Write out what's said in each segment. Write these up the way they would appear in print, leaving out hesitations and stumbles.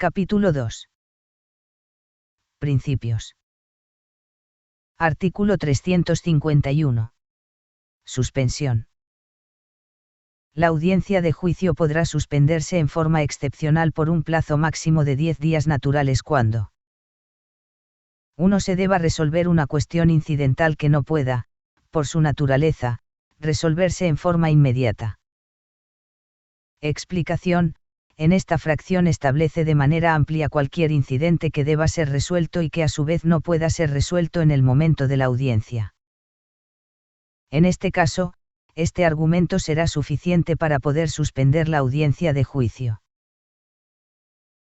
Capítulo 2. Principios. Artículo 351. Suspensión. La audiencia de juicio podrá suspenderse en forma excepcional por un plazo máximo de 10 días naturales cuando 1. Se deba resolver una cuestión incidental que no pueda, por su naturaleza, resolverse en forma inmediata. Explicación. En esta fracción establece de manera amplia cualquier incidente que deba ser resuelto y que a su vez no pueda ser resuelto en el momento de la audiencia. En este caso, este argumento será suficiente para poder suspender la audiencia de juicio.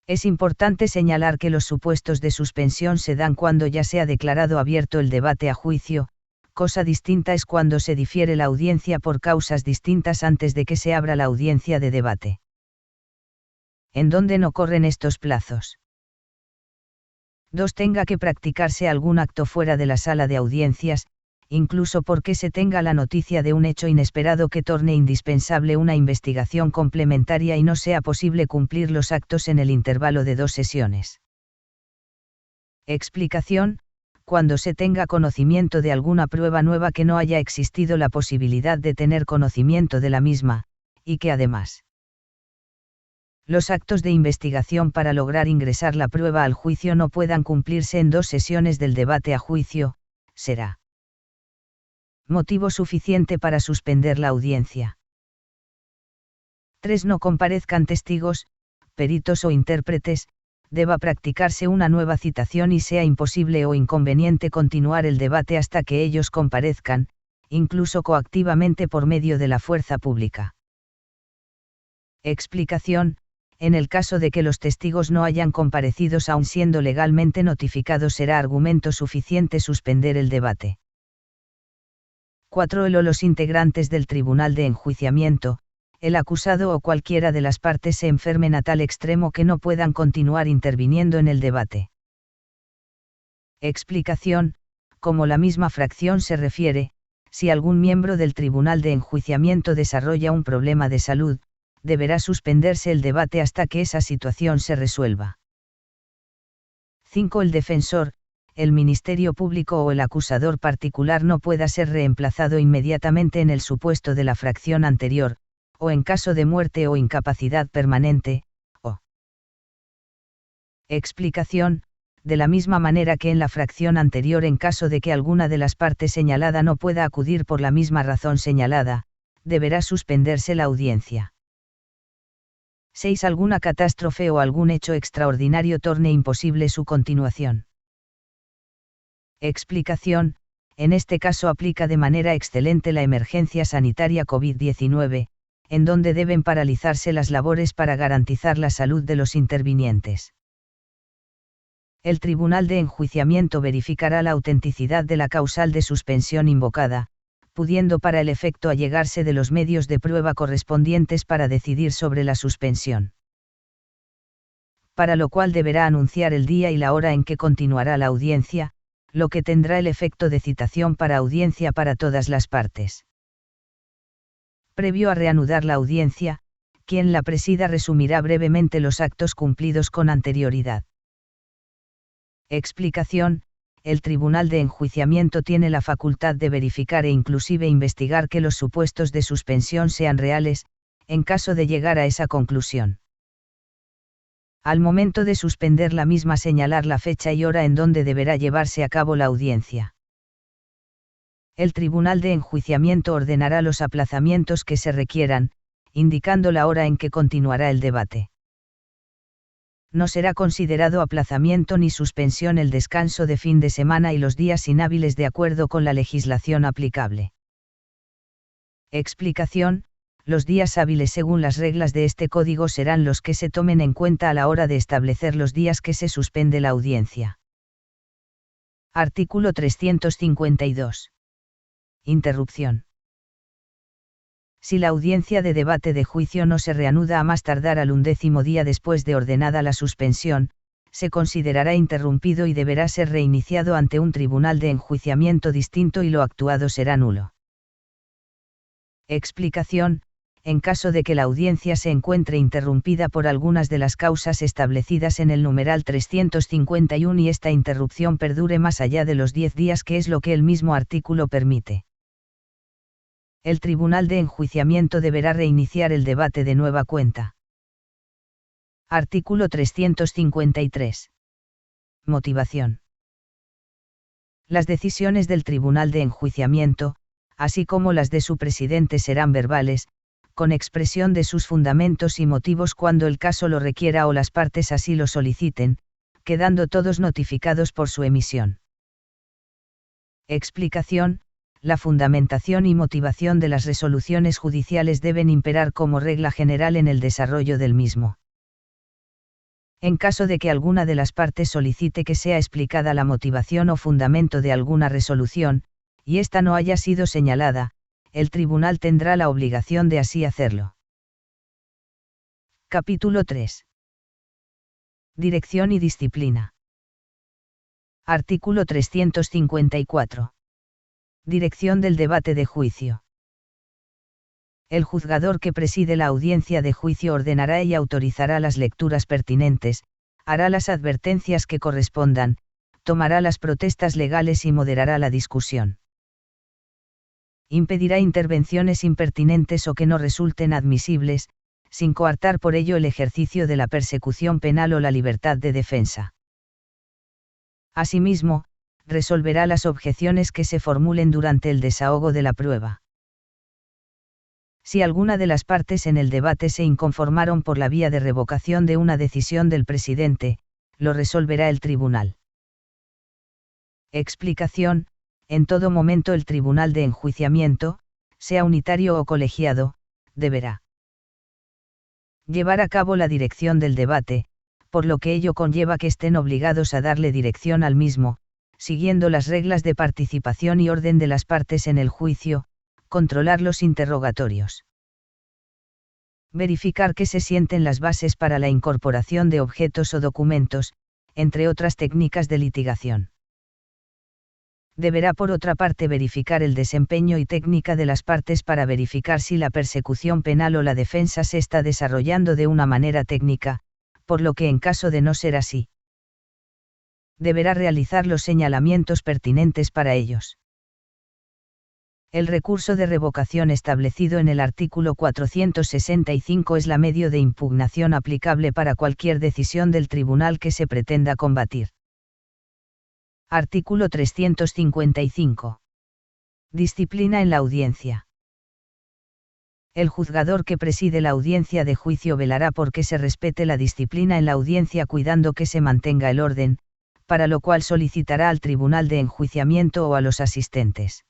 Es importante señalar que los supuestos de suspensión se dan cuando ya se ha declarado abierto el debate a juicio, cosa distinta es cuando se difiere la audiencia por causas distintas antes de que se abra la audiencia de debate. ¿En dónde no corren estos plazos? 2. Tenga que practicarse algún acto fuera de la sala de audiencias, incluso porque se tenga la noticia de un hecho inesperado que torne indispensable una investigación complementaria y no sea posible cumplir los actos en el intervalo de 2 sesiones. Explicación. Cuando se tenga conocimiento de alguna prueba nueva que no haya existido la posibilidad de tener conocimiento de la misma, y que además los actos de investigación para lograr ingresar la prueba al juicio no puedan cumplirse en 2 sesiones del debate a juicio, será motivo suficiente para suspender la audiencia. 3. No comparezcan testigos, peritos o intérpretes, deba practicarse una nueva citación y sea imposible o inconveniente continuar el debate hasta que ellos comparezcan, incluso coactivamente por medio de la fuerza pública. Explicación. En el caso de que los testigos no hayan comparecido aun siendo legalmente notificados será argumento suficiente suspender el debate. 4. Los integrantes del tribunal de enjuiciamiento, el acusado o cualquiera de las partes se enfermen a tal extremo que no puedan continuar interviniendo en el debate. Explicación. Como la misma fracción se refiere, si algún miembro del tribunal de enjuiciamiento desarrolla un problema de salud, deberá suspenderse el debate hasta que esa situación se resuelva. 5. El defensor, el Ministerio Público o el acusador particular no pueda ser reemplazado inmediatamente en el supuesto de la fracción anterior, o en caso de muerte o incapacidad permanente, o explicación, de la misma manera que en la fracción anterior en caso de que alguna de las partes señalada no pueda acudir por la misma razón señalada, deberá suspenderse la audiencia. 6. Alguna catástrofe o algún hecho extraordinario torne imposible su continuación. Explicación. En este caso aplica de manera excelente la emergencia sanitaria COVID-19, en donde deben paralizarse las labores para garantizar la salud de los intervinientes. El Tribunal de Enjuiciamiento verificará la autenticidad de la causal de suspensión invocada, pudiendo para el efecto allegarse de los medios de prueba correspondientes para decidir sobre la suspensión. Para lo cual deberá anunciar el día y la hora en que continuará la audiencia, lo que tendrá el efecto de citación para audiencia para todas las partes. Previo a reanudar la audiencia, quien la presida resumirá brevemente los actos cumplidos con anterioridad. Explicación. El Tribunal de Enjuiciamiento tiene la facultad de verificar e inclusive investigar que los supuestos de suspensión sean reales, en caso de llegar a esa conclusión. Al momento de suspender la misma señalar la fecha y hora en donde deberá llevarse a cabo la audiencia. El Tribunal de Enjuiciamiento ordenará los aplazamientos que se requieran, indicando la hora en que continuará el debate. No será considerado aplazamiento ni suspensión el descanso de fin de semana y los días inhábiles de acuerdo con la legislación aplicable. Explicación. Los días hábiles según las reglas de este código serán los que se tomen en cuenta a la hora de establecer los días que se suspende la audiencia. Artículo 352. Interrupción. Si la audiencia de debate de juicio no se reanuda a más tardar al 11º día después de ordenada la suspensión, se considerará interrumpido y deberá ser reiniciado ante un tribunal de enjuiciamiento distinto y lo actuado será nulo. Explicación. en caso de que la audiencia se encuentre interrumpida por algunas de las causas establecidas en el numeral 351 y esta interrupción perdure más allá de los 10 días, que es lo que el mismo artículo permite. El Tribunal de Enjuiciamiento deberá reiniciar el debate de nueva cuenta. Artículo 353. Motivación. Las decisiones del Tribunal de Enjuiciamiento, así como las de su presidente, serán verbales, con expresión de sus fundamentos y motivos cuando el caso lo requiera o las partes así lo soliciten, quedando todos notificados por su emisión. Explicación. La fundamentación y motivación de las resoluciones judiciales deben imperar como regla general en el desarrollo del mismo. En caso de que alguna de las partes solicite que sea explicada la motivación o fundamento de alguna resolución, y ésta no haya sido señalada, el tribunal tendrá la obligación de así hacerlo. Capítulo 3. Dirección y disciplina. Artículo 354. Dirección del debate de juicio. El juzgador que preside la audiencia de juicio ordenará y autorizará las lecturas pertinentes, hará las advertencias que correspondan, tomará las protestas legales y moderará la discusión. Impedirá intervenciones impertinentes o que no resulten admisibles, sin coartar por ello el ejercicio de la persecución penal o la libertad de defensa. Asimismo, resolverá las objeciones que se formulen durante el desahogo de la prueba. Si alguna de las partes en el debate se inconformaron por la vía de revocación de una decisión del presidente, lo resolverá el tribunal. Explicación. En todo momento el Tribunal de Enjuiciamiento, sea unitario o colegiado, deberá llevar a cabo la dirección del debate, por lo que ello conlleva que estén obligados a darle dirección al mismo, siguiendo las reglas de participación y orden de las partes en el juicio, controlar los interrogatorios. Verificar que se sienten las bases para la incorporación de objetos o documentos, entre otras técnicas de litigación. Deberá por otra parte verificar el desempeño y técnica de las partes para verificar si la persecución penal o la defensa se está desarrollando de una manera técnica, por lo que en caso de no ser así, deberá realizar los señalamientos pertinentes para ellos. El recurso de revocación establecido en el artículo 465 es la medio de impugnación aplicable para cualquier decisión del tribunal que se pretenda combatir. Artículo 355. Disciplina en la audiencia. El juzgador que preside la audiencia de juicio velará por que se respete la disciplina en la audiencia, cuidando que se mantenga el orden, para lo cual solicitará al Tribunal de Enjuiciamiento o a los asistentes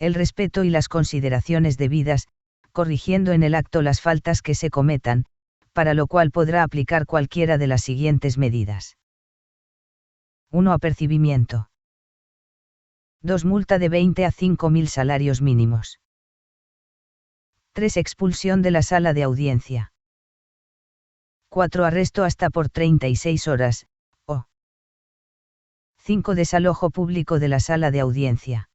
el respeto y las consideraciones debidas, corrigiendo en el acto las faltas que se cometan, para lo cual podrá aplicar cualquiera de las siguientes medidas. 1. Apercibimiento. 2. Multa de 20 a 5.000 salarios mínimos. 3. Expulsión de la sala de audiencia. 4. Arresto hasta por 36 horas, o 5. Desalojo público de la sala de audiencia.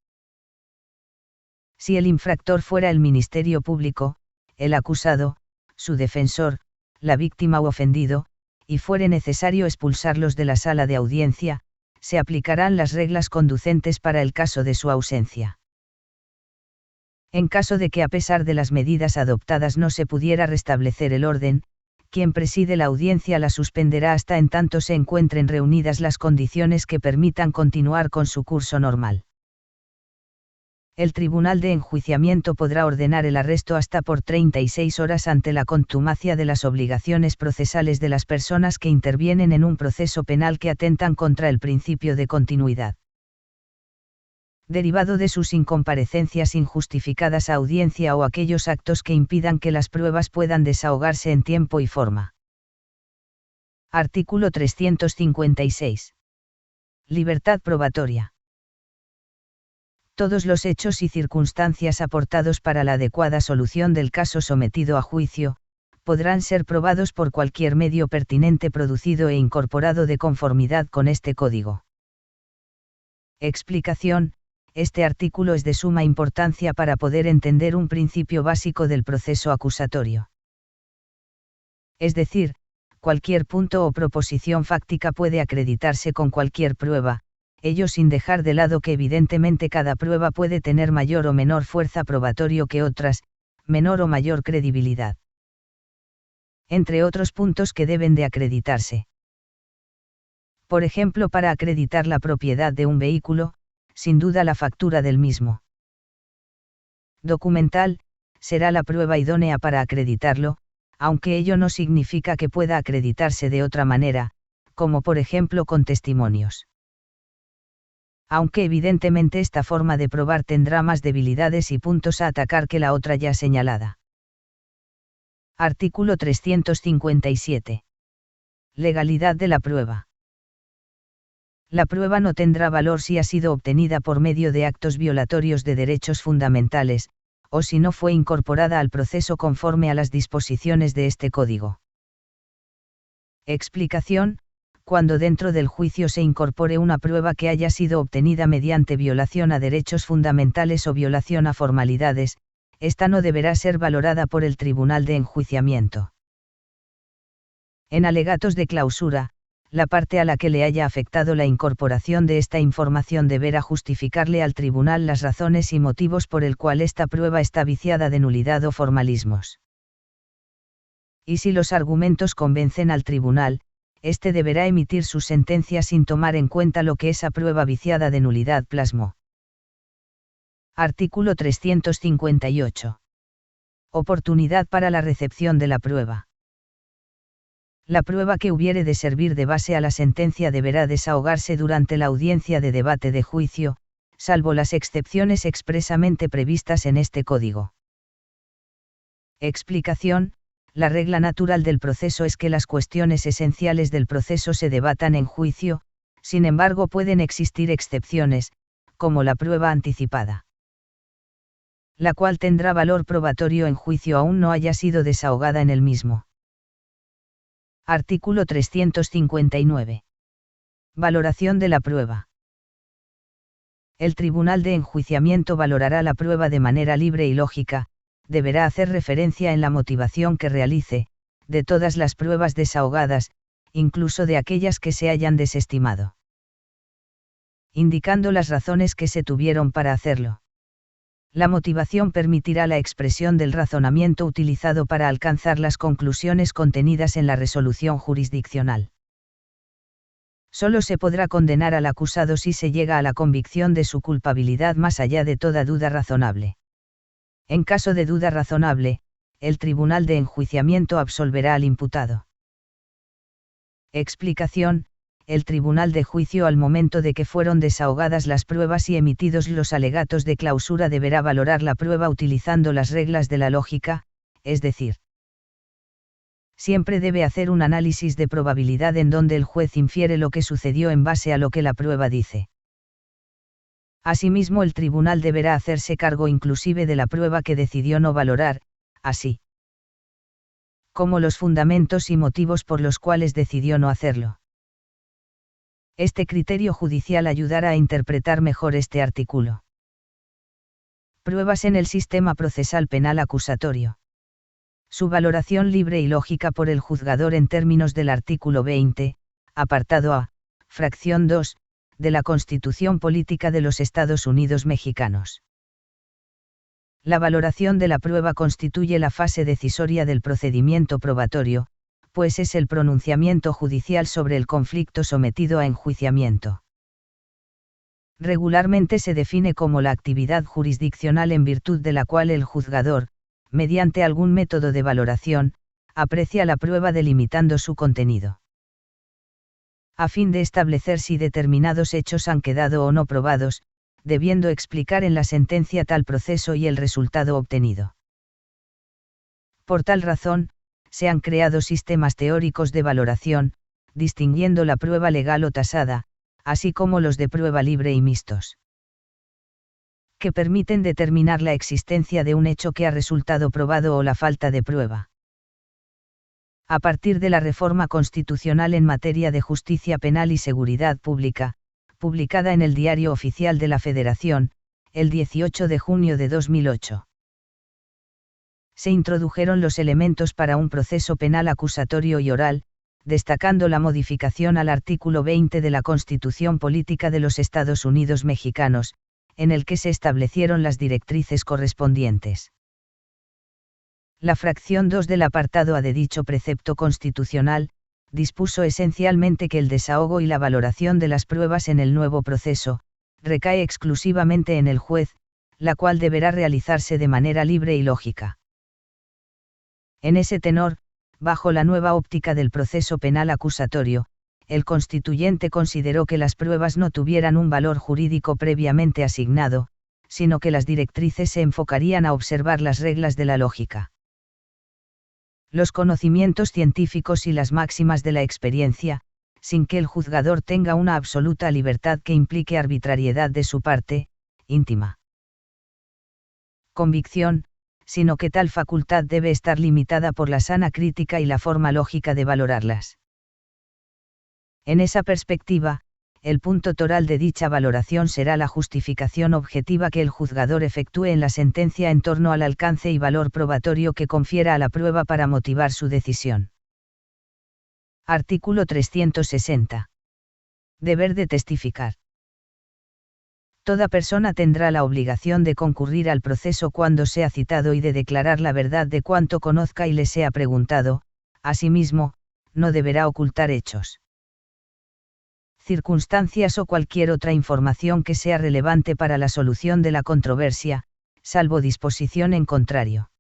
Si el infractor fuera el Ministerio Público, el acusado, su defensor, la víctima u ofendido, y fuere necesario expulsarlos de la sala de audiencia, se aplicarán las reglas conducentes para el caso de su ausencia. En caso de que a pesar de las medidas adoptadas no se pudiera restablecer el orden, quien preside la audiencia la suspenderá hasta en tanto se encuentren reunidas las condiciones que permitan continuar con su curso normal. El Tribunal de Enjuiciamiento podrá ordenar el arresto hasta por 36 horas ante la contumacia de las obligaciones procesales de las personas que intervienen en un proceso penal que atentan contra el principio de continuidad, derivado de sus incomparecencias injustificadas a audiencia o aquellos actos que impidan que las pruebas puedan desahogarse en tiempo y forma. Artículo 356. Libertad probatoria. Todos los hechos y circunstancias aportados para la adecuada solución del caso sometido a juicio, podrán ser probados por cualquier medio pertinente producido e incorporado de conformidad con este código. Explicación. este artículo es de suma importancia para poder entender un principio básico del proceso acusatorio. Es decir, cualquier punto o proposición fáctica puede acreditarse con cualquier prueba, ello sin dejar de lado que evidentemente cada prueba puede tener mayor o menor fuerza probatorio que otras, menor o mayor credibilidad. Entre otros puntos que deben de acreditarse. Por ejemplo, para acreditar la propiedad de un vehículo, sin duda la factura del mismo. Documental, será la prueba idónea para acreditarlo, aunque ello no significa que pueda acreditarse de otra manera, como por ejemplo con testimonios. Aunque evidentemente esta forma de probar tendrá más debilidades y puntos a atacar que la otra ya señalada. Artículo 357. Legalidad de la prueba. La prueba no tendrá valor si ha sido obtenida por medio de actos violatorios de derechos fundamentales, o si no fue incorporada al proceso conforme a las disposiciones de este Código. Explicación: cuando dentro del juicio se incorpore una prueba que haya sido obtenida mediante violación a derechos fundamentales o violación a formalidades, esta no deberá ser valorada por el Tribunal de Enjuiciamiento. En alegatos de clausura, la parte a la que le haya afectado la incorporación de esta información deberá justificarle al tribunal las razones y motivos por el cual esta prueba está viciada de nulidad o formalismos. Y si los argumentos convencen al tribunal, éste deberá emitir su sentencia sin tomar en cuenta lo que esa prueba viciada de nulidad plasmó. Artículo 358. Oportunidad para la recepción de la prueba. La prueba que hubiere de servir de base a la sentencia deberá desahogarse durante la audiencia de debate de juicio, salvo las excepciones expresamente previstas en este Código. Explicación: la regla natural del proceso es que las cuestiones esenciales del proceso se debatan en juicio, sin embargo pueden existir excepciones, como la prueba anticipada, la cual tendrá valor probatorio en juicio aún no haya sido desahogada en el mismo. Artículo 359. Valoración de la prueba. El Tribunal de Enjuiciamiento valorará la prueba de manera libre y lógica, deberá hacer referencia en la motivación que realice, de todas las pruebas desahogadas, incluso de aquellas que se hayan desestimado, indicando las razones que se tuvieron para hacerlo. La motivación permitirá la expresión del razonamiento utilizado para alcanzar las conclusiones contenidas en la resolución jurisdiccional. Solo se podrá condenar al acusado si se llega a la convicción de su culpabilidad más allá de toda duda razonable. En caso de duda razonable, el Tribunal de Enjuiciamiento absolverá al imputado. Explicación: el Tribunal de Juicio, al momento de que fueron desahogadas las pruebas y emitidos los alegatos de clausura, deberá valorar la prueba utilizando las reglas de la lógica, es decir, siempre debe hacer un análisis de probabilidad en donde el juez infiere lo que sucedió en base a lo que la prueba dice. Asimismo, el tribunal deberá hacerse cargo inclusive de la prueba que decidió no valorar, así como los fundamentos y motivos por los cuales decidió no hacerlo. Este criterio judicial ayudará a interpretar mejor este artículo. Pruebas en el sistema procesal penal acusatorio. Su valoración libre y lógica por el juzgador en términos del artículo 20, apartado A, fracción 2, de la Constitución Política de los Estados Unidos Mexicanos. La valoración de la prueba constituye la fase decisoria del procedimiento probatorio, pues es el pronunciamiento judicial sobre el conflicto sometido a enjuiciamiento. Regularmente se define como la actividad jurisdiccional en virtud de la cual el juzgador, mediante algún método de valoración, aprecia la prueba delimitando su contenido, a fin de establecer si determinados hechos han quedado o no probados, debiendo explicar en la sentencia tal proceso y el resultado obtenido. Por tal razón, se han creado sistemas teóricos de valoración, distinguiendo la prueba legal o tasada, así como los de prueba libre y mixtos, que permiten determinar la existencia de un hecho que ha resultado probado o la falta de prueba. A partir de la reforma constitucional en materia de justicia penal y seguridad pública, publicada en el Diario Oficial de la Federación, el 18 de junio de 2008. Se introdujeron los elementos para un proceso penal acusatorio y oral, destacando la modificación al artículo 20 de la Constitución Política de los Estados Unidos Mexicanos, en el que se establecieron las directrices correspondientes. La fracción 2 del apartado A de dicho precepto constitucional, dispuso esencialmente que el desahogo y la valoración de las pruebas en el nuevo proceso, recae exclusivamente en el juez, la cual deberá realizarse de manera libre y lógica. En ese tenor, bajo la nueva óptica del proceso penal acusatorio, el constituyente consideró que las pruebas no tuvieran un valor jurídico previamente asignado, sino que las directrices se enfocarían a observar las reglas de la lógica. Los conocimientos científicos y las máximas de la experiencia, sin que el juzgador tenga una absoluta libertad que implique arbitrariedad de su parte, íntima convicción, sino que tal facultad debe estar limitada por la sana crítica y la forma lógica de valorarlas. En esa perspectiva, el punto toral de dicha valoración será la justificación objetiva que el juzgador efectúe en la sentencia en torno al alcance y valor probatorio que confiera a la prueba para motivar su decisión. Artículo 360. Deber de testificar. Toda persona tendrá la obligación de concurrir al proceso cuando sea citado y de declarar la verdad de cuanto conozca y le sea preguntado. Asimismo, no deberá ocultar hechos, circunstancias o cualquier otra información que sea relevante para la solución de la controversia, salvo disposición en contrario.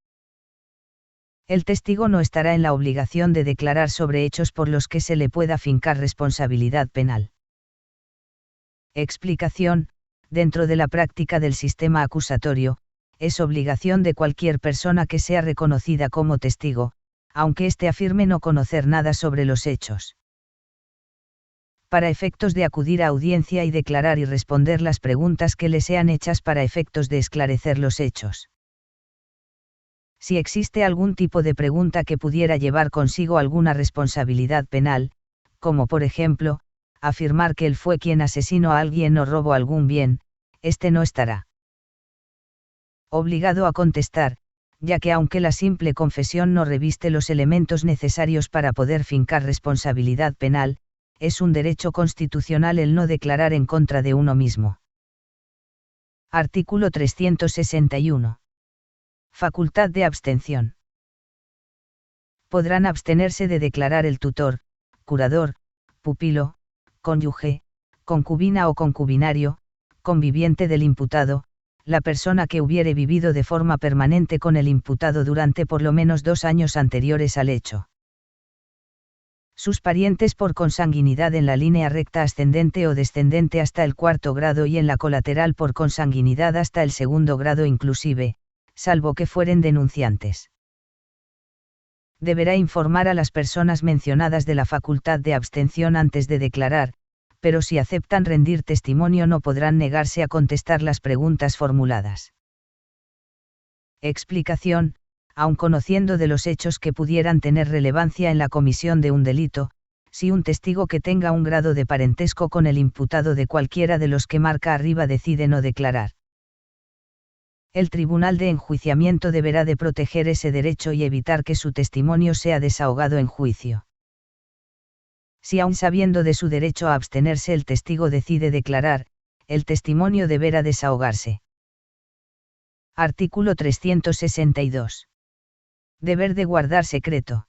El testigo no estará en la obligación de declarar sobre hechos por los que se le pueda fincar responsabilidad penal. Explicación. Dentro de la práctica del sistema acusatorio, es obligación de cualquier persona que sea reconocida como testigo, aunque éste afirme no conocer nada sobre los hechos. Para efectos de acudir a audiencia y declarar y responder las preguntas que le sean hechas para efectos de esclarecer los hechos. Si existe algún tipo de pregunta que pudiera llevar consigo alguna responsabilidad penal, como por ejemplo, afirmar que él fue quien asesinó a alguien o robó algún bien, éste no estará obligado a contestar, ya que aunque la simple confesión no reviste los elementos necesarios para poder fincar responsabilidad penal, es un derecho constitucional el no declarar en contra de uno mismo. Artículo 361. Facultad de abstención. Podrán abstenerse de declarar el tutor, curador, pupilo, cónyuge, concubina o concubinario, conviviente del imputado, la persona que hubiere vivido de forma permanente con el imputado durante por lo menos 2 años anteriores al hecho. Sus parientes por consanguinidad en la línea recta ascendente o descendente hasta el 4º grado y en la colateral por consanguinidad hasta el 2º grado inclusive, salvo que fueren denunciantes. Deberá informar a las personas mencionadas de la facultad de abstención antes de declarar, pero si aceptan rendir testimonio no podrán negarse a contestar las preguntas formuladas. Explicación. Aun conociendo de los hechos que pudieran tener relevancia en la comisión de un delito, si un testigo que tenga un grado de parentesco con el imputado de cualquiera de los que marca arriba decide no declarar, el Tribunal de Enjuiciamiento deberá de proteger ese derecho y evitar que su testimonio sea desahogado en juicio. Si aun sabiendo de su derecho a abstenerse el testigo decide declarar, el testimonio deberá desahogarse. Artículo 362. Deber de guardar secreto.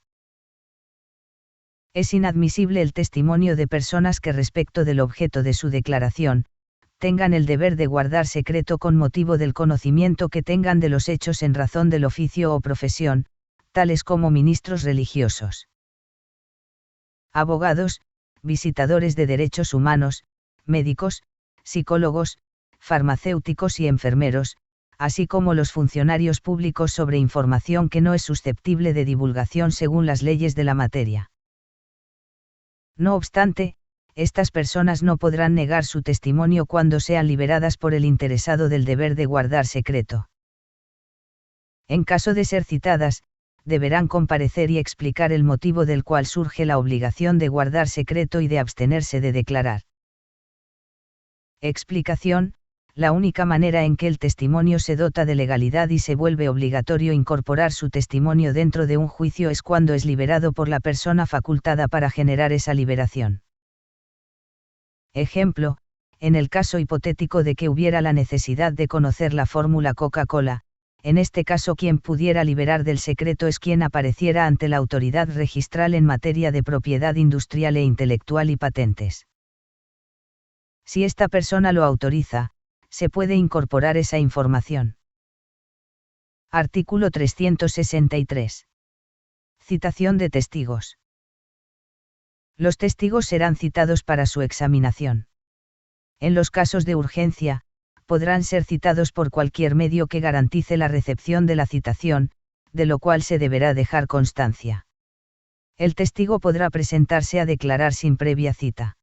Es inadmisible el testimonio de personas que respecto del objeto de su declaración, tengan el deber de guardar secreto con motivo del conocimiento que tengan de los hechos en razón del oficio o profesión, tales como ministros religiosos, abogados, visitadores de derechos humanos, médicos, psicólogos, farmacéuticos y enfermeros, así como los funcionarios públicos sobre información que no es susceptible de divulgación según las leyes de la materia. No obstante, estas personas no podrán negar su testimonio cuando sean liberadas por el interesado del deber de guardar secreto. En caso de ser citadas, deberán comparecer y explicar el motivo del cual surge la obligación de guardar secreto y de abstenerse de declarar. Explicación. la única manera en que el testimonio se dota de legalidad y se vuelve obligatorio incorporar su testimonio dentro de un juicio es cuando es liberado por la persona facultada para generar esa liberación. Ejemplo, en el caso hipotético de que hubiera la necesidad de conocer la fórmula Coca-Cola, en este caso quien pudiera liberar del secreto es quien apareciera ante la autoridad registral en materia de propiedad industrial e intelectual y patentes. Si esta persona lo autoriza, se puede incorporar esa información. Artículo 363. Citación de testigos. Los testigos serán citados para su examinación. En los casos de urgencia, podrán ser citados por cualquier medio que garantice la recepción de la citación, de lo cual se deberá dejar constancia. El testigo podrá presentarse a declarar sin previa cita.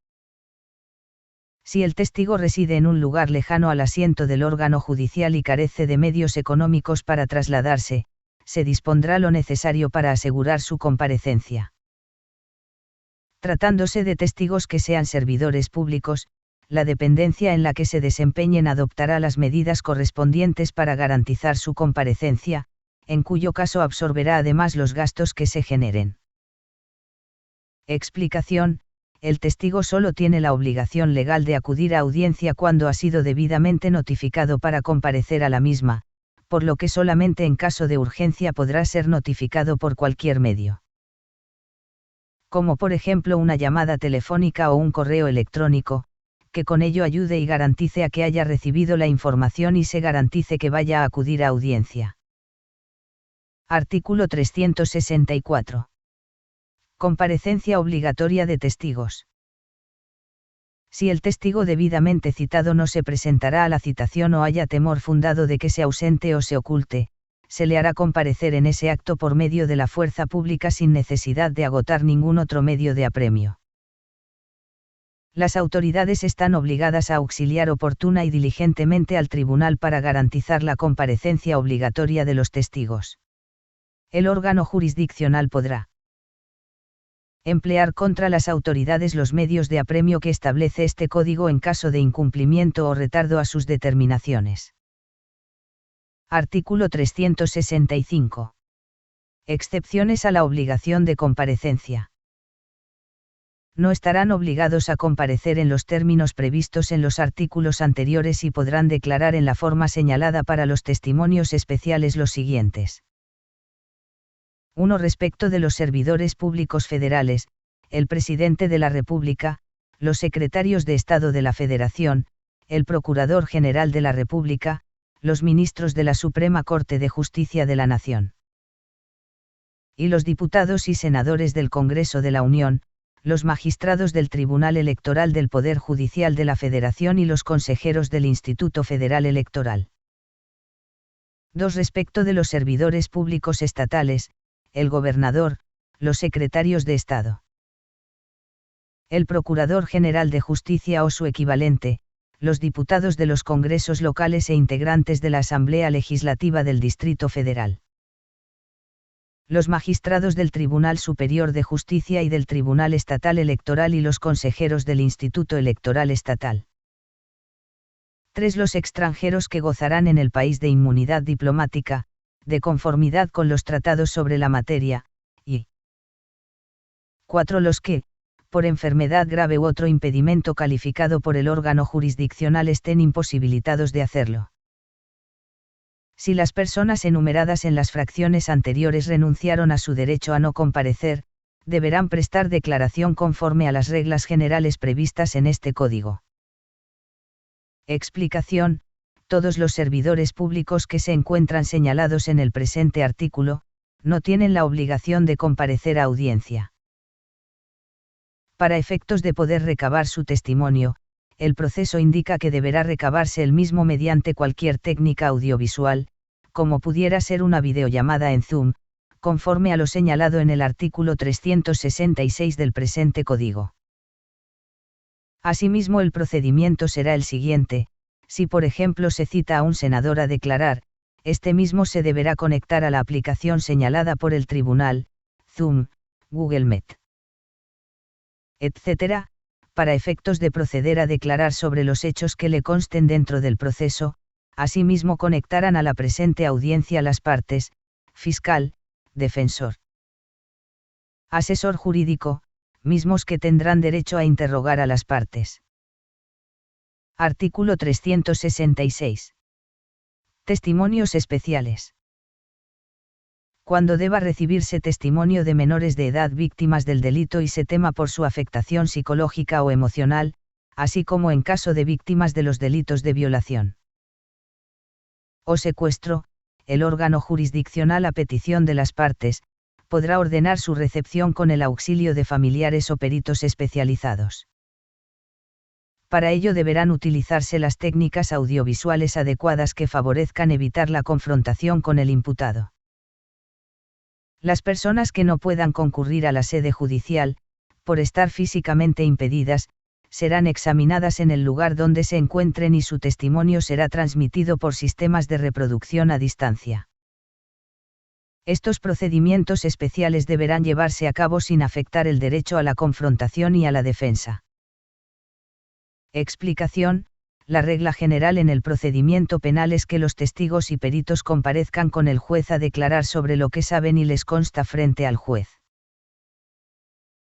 Si el testigo reside en un lugar lejano al asiento del órgano judicial y carece de medios económicos para trasladarse, se dispondrá lo necesario para asegurar su comparecencia. Tratándose de testigos que sean servidores públicos, la dependencia en la que se desempeñen adoptará las medidas correspondientes para garantizar su comparecencia, en cuyo caso absorberá además los gastos que se generen. Explicación: el testigo solo tiene la obligación legal de acudir a audiencia cuando ha sido debidamente notificado para comparecer a la misma, por lo que solamente en caso de urgencia podrá ser notificado por cualquier medio. Como por ejemplo una llamada telefónica o un correo electrónico, que con ello ayude y garantice a que haya recibido la información y se garantice que vaya a acudir a audiencia. Artículo 364. Comparecencia obligatoria de testigos. Si el testigo debidamente citado no se presentará a la citación o haya temor fundado de que se ausente o se oculte, se le hará comparecer en ese acto por medio de la fuerza pública sin necesidad de agotar ningún otro medio de apremio. Las autoridades están obligadas a auxiliar oportuna y diligentemente al tribunal para garantizar la comparecencia obligatoria de los testigos. El órgano jurisdiccional podrá emplear contra las autoridades los medios de apremio que establece este código en caso de incumplimiento o retardo a sus determinaciones. Artículo 365. Excepciones a la obligación de comparecencia. No estarán obligados a comparecer en los términos previstos en los artículos anteriores y podrán declarar en la forma señalada para los testimonios especiales los siguientes. 1. Respecto de los servidores públicos federales, el presidente de la República, los secretarios de Estado de la Federación, el Procurador General de la República, los ministros de la Suprema Corte de Justicia de la Nación. Y los diputados y senadores del Congreso de la Unión, los magistrados del Tribunal Electoral del Poder Judicial de la Federación y los consejeros del Instituto Federal Electoral. 2. Respecto de los servidores públicos estatales, el gobernador, los secretarios de Estado, el Procurador General de Justicia o su equivalente, los diputados de los congresos locales e integrantes de la Asamblea Legislativa del Distrito Federal, los magistrados del Tribunal Superior de Justicia y del Tribunal Estatal Electoral y los consejeros del Instituto Electoral Estatal. 3. Los extranjeros que gozarán en el país de inmunidad diplomática, de conformidad con los tratados sobre la materia, y 4. Los que, por enfermedad grave u otro impedimento calificado por el órgano jurisdiccional estén imposibilitados de hacerlo. Si las personas enumeradas en las fracciones anteriores renunciaron a su derecho a no comparecer, deberán prestar declaración conforme a las reglas generales previstas en este código. Explicación: todos los servidores públicos que se encuentran señalados en el presente artículo, no tienen la obligación de comparecer a audiencia. Para efectos de poder recabar su testimonio, el proceso indica que deberá recabarse el mismo mediante cualquier técnica audiovisual, como pudiera ser una videollamada en Zoom, conforme a lo señalado en el artículo 366 del presente código. Asimismo, el procedimiento será el siguiente: si por ejemplo se cita a un senador a declarar, este mismo se deberá conectar a la aplicación señalada por el tribunal, Zoom, Google Meet, etc., para efectos de proceder a declarar sobre los hechos que le consten dentro del proceso. Asimismo conectarán a la presente audiencia las partes, fiscal, defensor, asesor jurídico, mismos que tendrán derecho a interrogar a las partes. Artículo 366. Testimonios especiales. Cuando deba recibirse testimonio de menores de edad víctimas del delito y se tema por su afectación psicológica o emocional, así como en caso de víctimas de los delitos de violación o secuestro, el órgano jurisdiccional a petición de las partes, podrá ordenar su recepción con el auxilio de familiares o peritos especializados. Para ello deberán utilizarse las técnicas audiovisuales adecuadas que favorezcan evitar la confrontación con el imputado. Las personas que no puedan concurrir a la sede judicial, por estar físicamente impedidas, serán examinadas en el lugar donde se encuentren y su testimonio será transmitido por sistemas de reproducción a distancia. Estos procedimientos especiales deberán llevarse a cabo sin afectar el derecho a la confrontación y a la defensa. Explicación: la regla general en el procedimiento penal es que los testigos y peritos comparezcan con el juez a declarar sobre lo que saben y les consta frente al juez.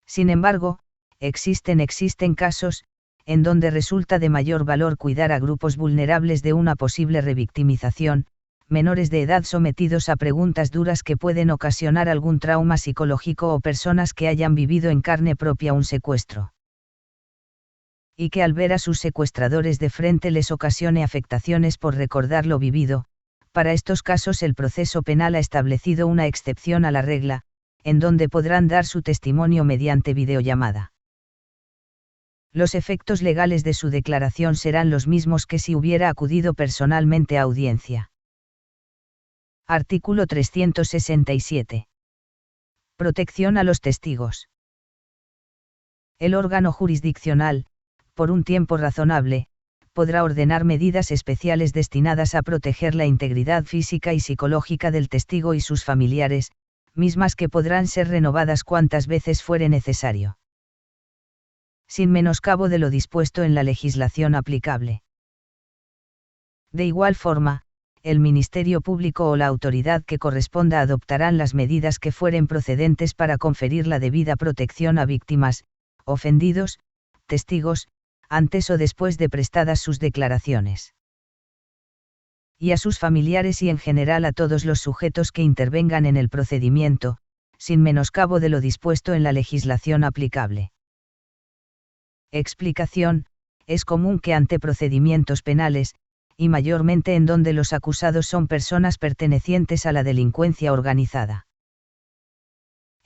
Sin embargo, existen casos, en donde resulta de mayor valor cuidar a grupos vulnerables de una posible revictimización, menores de edad sometidos a preguntas duras que pueden ocasionar algún trauma psicológico o personas que hayan vivido en carne propia un secuestro. Y que al ver a sus secuestradores de frente les ocasione afectaciones por recordar lo vivido. Para estos casos el proceso penal ha establecido una excepción a la regla, en donde podrán dar su testimonio mediante videollamada. Los efectos legales de su declaración serán los mismos que si hubiera acudido personalmente a audiencia. Artículo 367. Protección a los testigos. El órgano jurisdiccional, por un tiempo razonable, podrá ordenar medidas especiales destinadas a proteger la integridad física y psicológica del testigo y sus familiares, mismas que podrán ser renovadas cuantas veces fuere necesario, sin menoscabo de lo dispuesto en la legislación aplicable. De igual forma, el Ministerio Público o la autoridad que corresponda adoptarán las medidas que fueren procedentes para conferir la debida protección a víctimas, ofendidos, testigos, antes o después de prestadas sus declaraciones, y a sus familiares y en general a todos los sujetos que intervengan en el procedimiento, sin menoscabo de lo dispuesto en la legislación aplicable. Explicación: es común que ante procedimientos penales, y mayormente en donde los acusados son personas pertenecientes a la delincuencia organizada,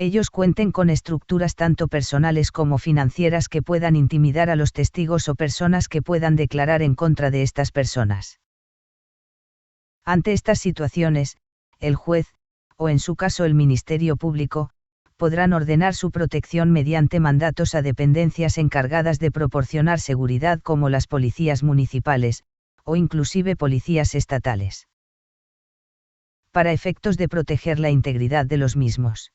ellos cuenten con estructuras tanto personales como financieras que puedan intimidar a los testigos o personas que puedan declarar en contra de estas personas. Ante estas situaciones, el juez, o en su caso el Ministerio Público, podrán ordenar su protección mediante mandatos a dependencias encargadas de proporcionar seguridad como las policías municipales, o inclusive policías estatales, para efectos de proteger la integridad de los mismos.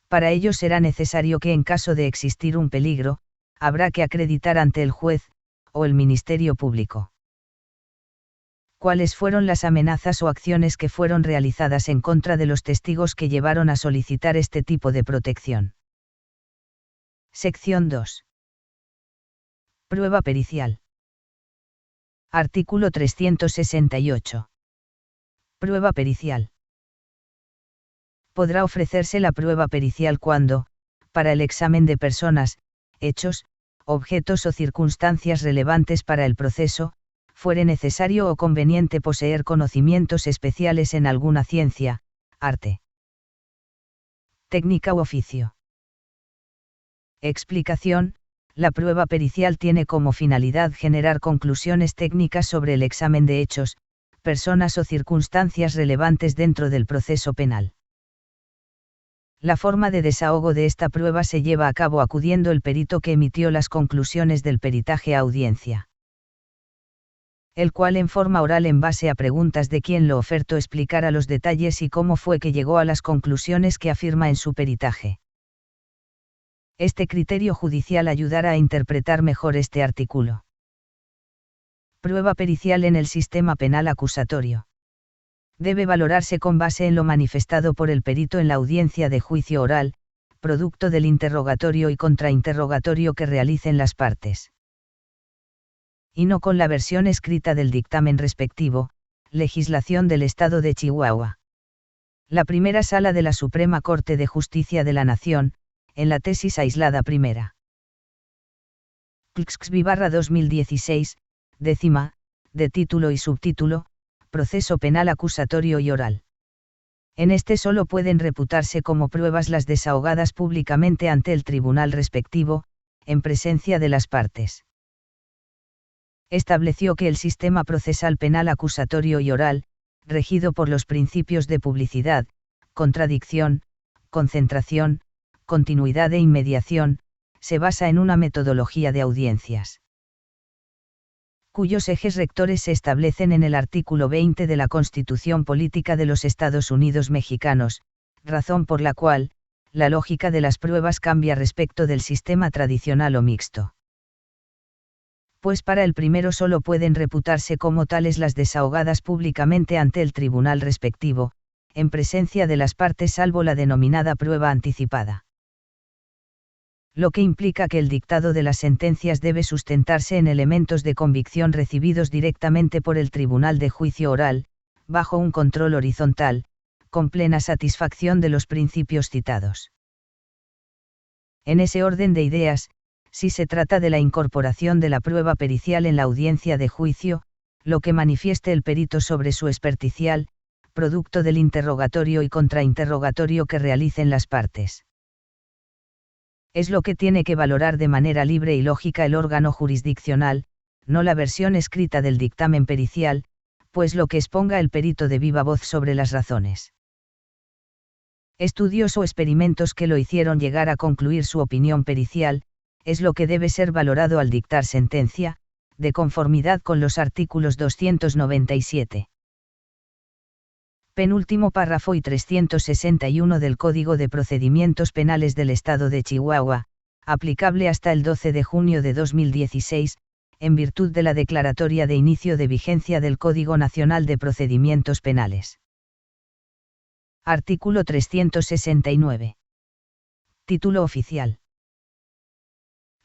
Para ello será necesario que en caso de existir un peligro, habrá que acreditar ante el juez, o el Ministerio Público, cuáles fueron las amenazas o acciones que fueron realizadas en contra de los testigos que llevaron a solicitar este tipo de protección. Sección 2. Prueba pericial. Artículo 368. Prueba pericial. Podrá ofrecerse la prueba pericial cuando, para el examen de personas, hechos, objetos o circunstancias relevantes para el proceso, fuere necesario o conveniente poseer conocimientos especiales en alguna ciencia, arte, técnica u oficio. Explicación: la prueba pericial tiene como finalidad generar conclusiones técnicas sobre el examen de hechos, personas o circunstancias relevantes dentro del proceso penal. La forma de desahogo de esta prueba se lleva a cabo acudiendo el perito que emitió las conclusiones del peritaje a audiencia, el cual en forma oral en base a preguntas de quien lo ofertó explicara los detalles y cómo fue que llegó a las conclusiones que afirma en su peritaje. Este criterio judicial ayudará a interpretar mejor este artículo. Prueba pericial en el sistema penal acusatorio. Debe valorarse con base en lo manifestado por el perito en la audiencia de juicio oral, producto del interrogatorio y contrainterrogatorio que realicen las partes. Y no con la versión escrita del dictamen respectivo, legislación del Estado de Chihuahua. La primera sala de la Suprema Corte de Justicia de la Nación, en la tesis aislada primera. CXXV/2016, décima, de título y subtítulo, Proceso Penal Acusatorio y Oral. En este solo pueden reputarse como pruebas las desahogadas públicamente ante el tribunal respectivo, en presencia de las partes. Estableció que el sistema procesal penal acusatorio y oral, regido por los principios de publicidad, contradicción, concentración, continuidad e inmediación, se basa en una metodología de audiencias, cuyos ejes rectores se establecen en el artículo 20 de la Constitución Política de los Estados Unidos Mexicanos, razón por la cual, la lógica de las pruebas cambia respecto del sistema tradicional o mixto. Pues para el primero solo pueden reputarse como tales las desahogadas públicamente ante el tribunal respectivo, en presencia de las partes salvo la denominada prueba anticipada. Lo que implica que el dictado de las sentencias debe sustentarse en elementos de convicción recibidos directamente por el tribunal de juicio oral, bajo un control horizontal, con plena satisfacción de los principios citados. En ese orden de ideas, si se trata de la incorporación de la prueba pericial en la audiencia de juicio, lo que manifieste el perito sobre su experticial, producto del interrogatorio y contrainterrogatorio que realicen las partes. Es lo que tiene que valorar de manera libre y lógica el órgano jurisdiccional, no la versión escrita del dictamen pericial, pues lo que exponga el perito de viva voz sobre las razones, estudios o experimentos que lo hicieron llegar a concluir su opinión pericial, es lo que debe ser valorado al dictar sentencia, de conformidad con los artículos 297. Penúltimo párrafo y 361 del Código de Procedimientos Penales del Estado de Chihuahua, aplicable hasta el 12 de junio de 2016, en virtud de la declaratoria de inicio de vigencia del Código Nacional de Procedimientos Penales. Artículo 369. Título oficial.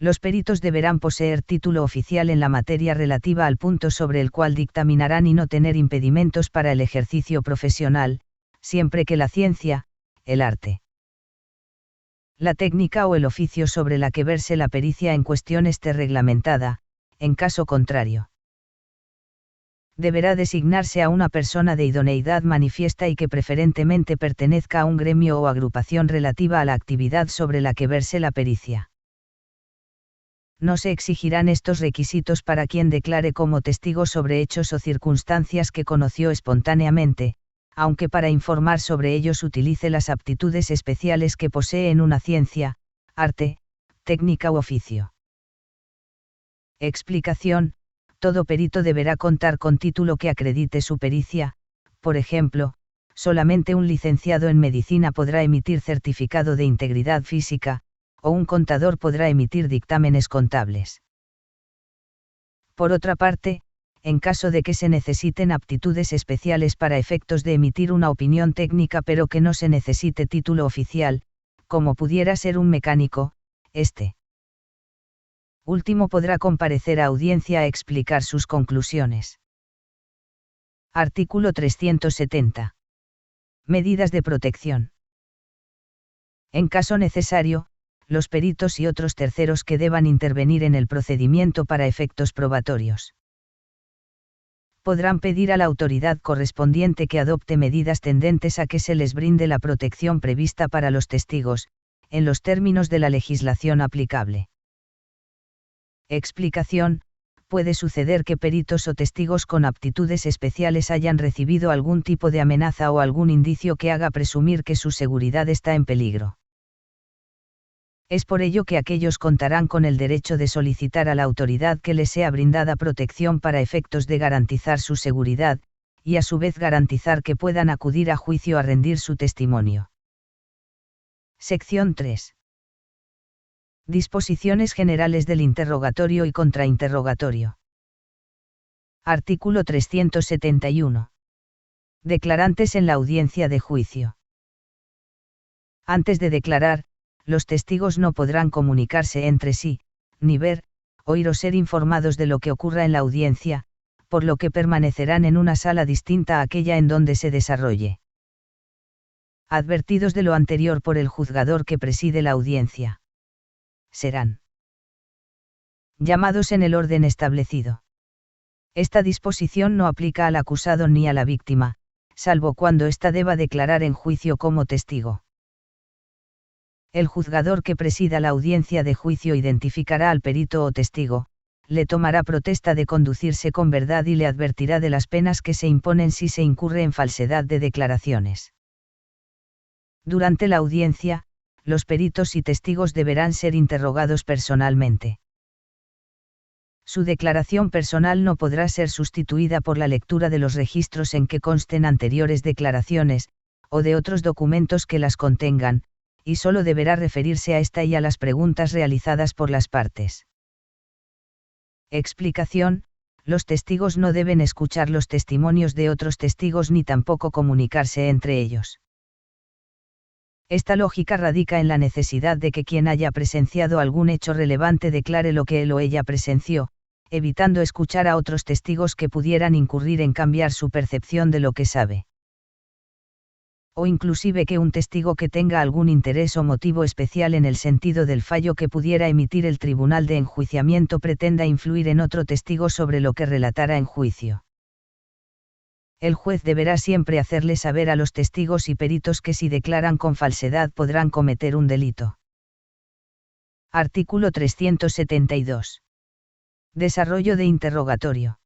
Los peritos deberán poseer título oficial en la materia relativa al punto sobre el cual dictaminarán y no tener impedimentos para el ejercicio profesional, siempre que la ciencia, el arte, la técnica o el oficio sobre la que verse la pericia en cuestión esté reglamentada, en caso contrario, deberá designarse a una persona de idoneidad manifiesta y que preferentemente pertenezca a un gremio o agrupación relativa a la actividad sobre la que verse la pericia. No se exigirán estos requisitos para quien declare como testigo sobre hechos o circunstancias que conoció espontáneamente, aunque para informar sobre ellos utilice las aptitudes especiales que posee en una ciencia, arte, técnica u oficio. Explicación: todo perito deberá contar con título que acredite su pericia, por ejemplo, solamente un licenciado en medicina podrá emitir certificado de integridad física, o un contador podrá emitir dictámenes contables. Por otra parte, en caso de que se necesiten aptitudes especiales para efectos de emitir una opinión técnica pero que no se necesite título oficial, como pudiera ser un mecánico, este último podrá comparecer a audiencia a explicar sus conclusiones. Artículo 370. Medidas de protección. En caso necesario, los peritos y otros terceros que deban intervenir en el procedimiento para efectos probatorios podrán pedir a la autoridad correspondiente que adopte medidas tendentes a que se les brinde la protección prevista para los testigos, en los términos de la legislación aplicable. Explicación: puede suceder que peritos o testigos con aptitudes especiales hayan recibido algún tipo de amenaza o algún indicio que haga presumir que su seguridad está en peligro. Es por ello que aquellos contarán con el derecho de solicitar a la autoridad que les sea brindada protección para efectos de garantizar su seguridad, y a su vez garantizar que puedan acudir a juicio a rendir su testimonio. Sección 3. Disposiciones generales del interrogatorio y contrainterrogatorio. Artículo 371. Declarantes en la audiencia de juicio. Antes de declarar, los testigos no podrán comunicarse entre sí, ni ver, oír o ser informados de lo que ocurra en la audiencia, por lo que permanecerán en una sala distinta a aquella en donde se desarrolle. Advertidos de lo anterior por el juzgador que preside la audiencia. Serán llamados en el orden establecido. Esta disposición no aplica al acusado ni a la víctima, salvo cuando ésta deba declarar en juicio como testigo. El juzgador que presida la audiencia de juicio identificará al perito o testigo, le tomará protesta de conducirse con verdad y le advertirá de las penas que se imponen si se incurre en falsedad de declaraciones. Durante la audiencia, los peritos y testigos deberán ser interrogados personalmente. Su declaración personal no podrá ser sustituida por la lectura de los registros en que consten anteriores declaraciones, o de otros documentos que las contengan, y solo deberá referirse a esta y a las preguntas realizadas por las partes. Explicación: los testigos no deben escuchar los testimonios de otros testigos ni tampoco comunicarse entre ellos. Esta lógica radica en la necesidad de que quien haya presenciado algún hecho relevante declare lo que él o ella presenció, evitando escuchar a otros testigos que pudieran incurrir en cambiar su percepción de lo que sabe. O inclusive que un testigo que tenga algún interés o motivo especial en el sentido del fallo que pudiera emitir el tribunal de enjuiciamiento pretenda influir en otro testigo sobre lo que relatara en juicio. El juez deberá siempre hacerle saber a los testigos y peritos que si declaran con falsedad podrán cometer un delito. Artículo 372. Desarrollo de interrogatorio.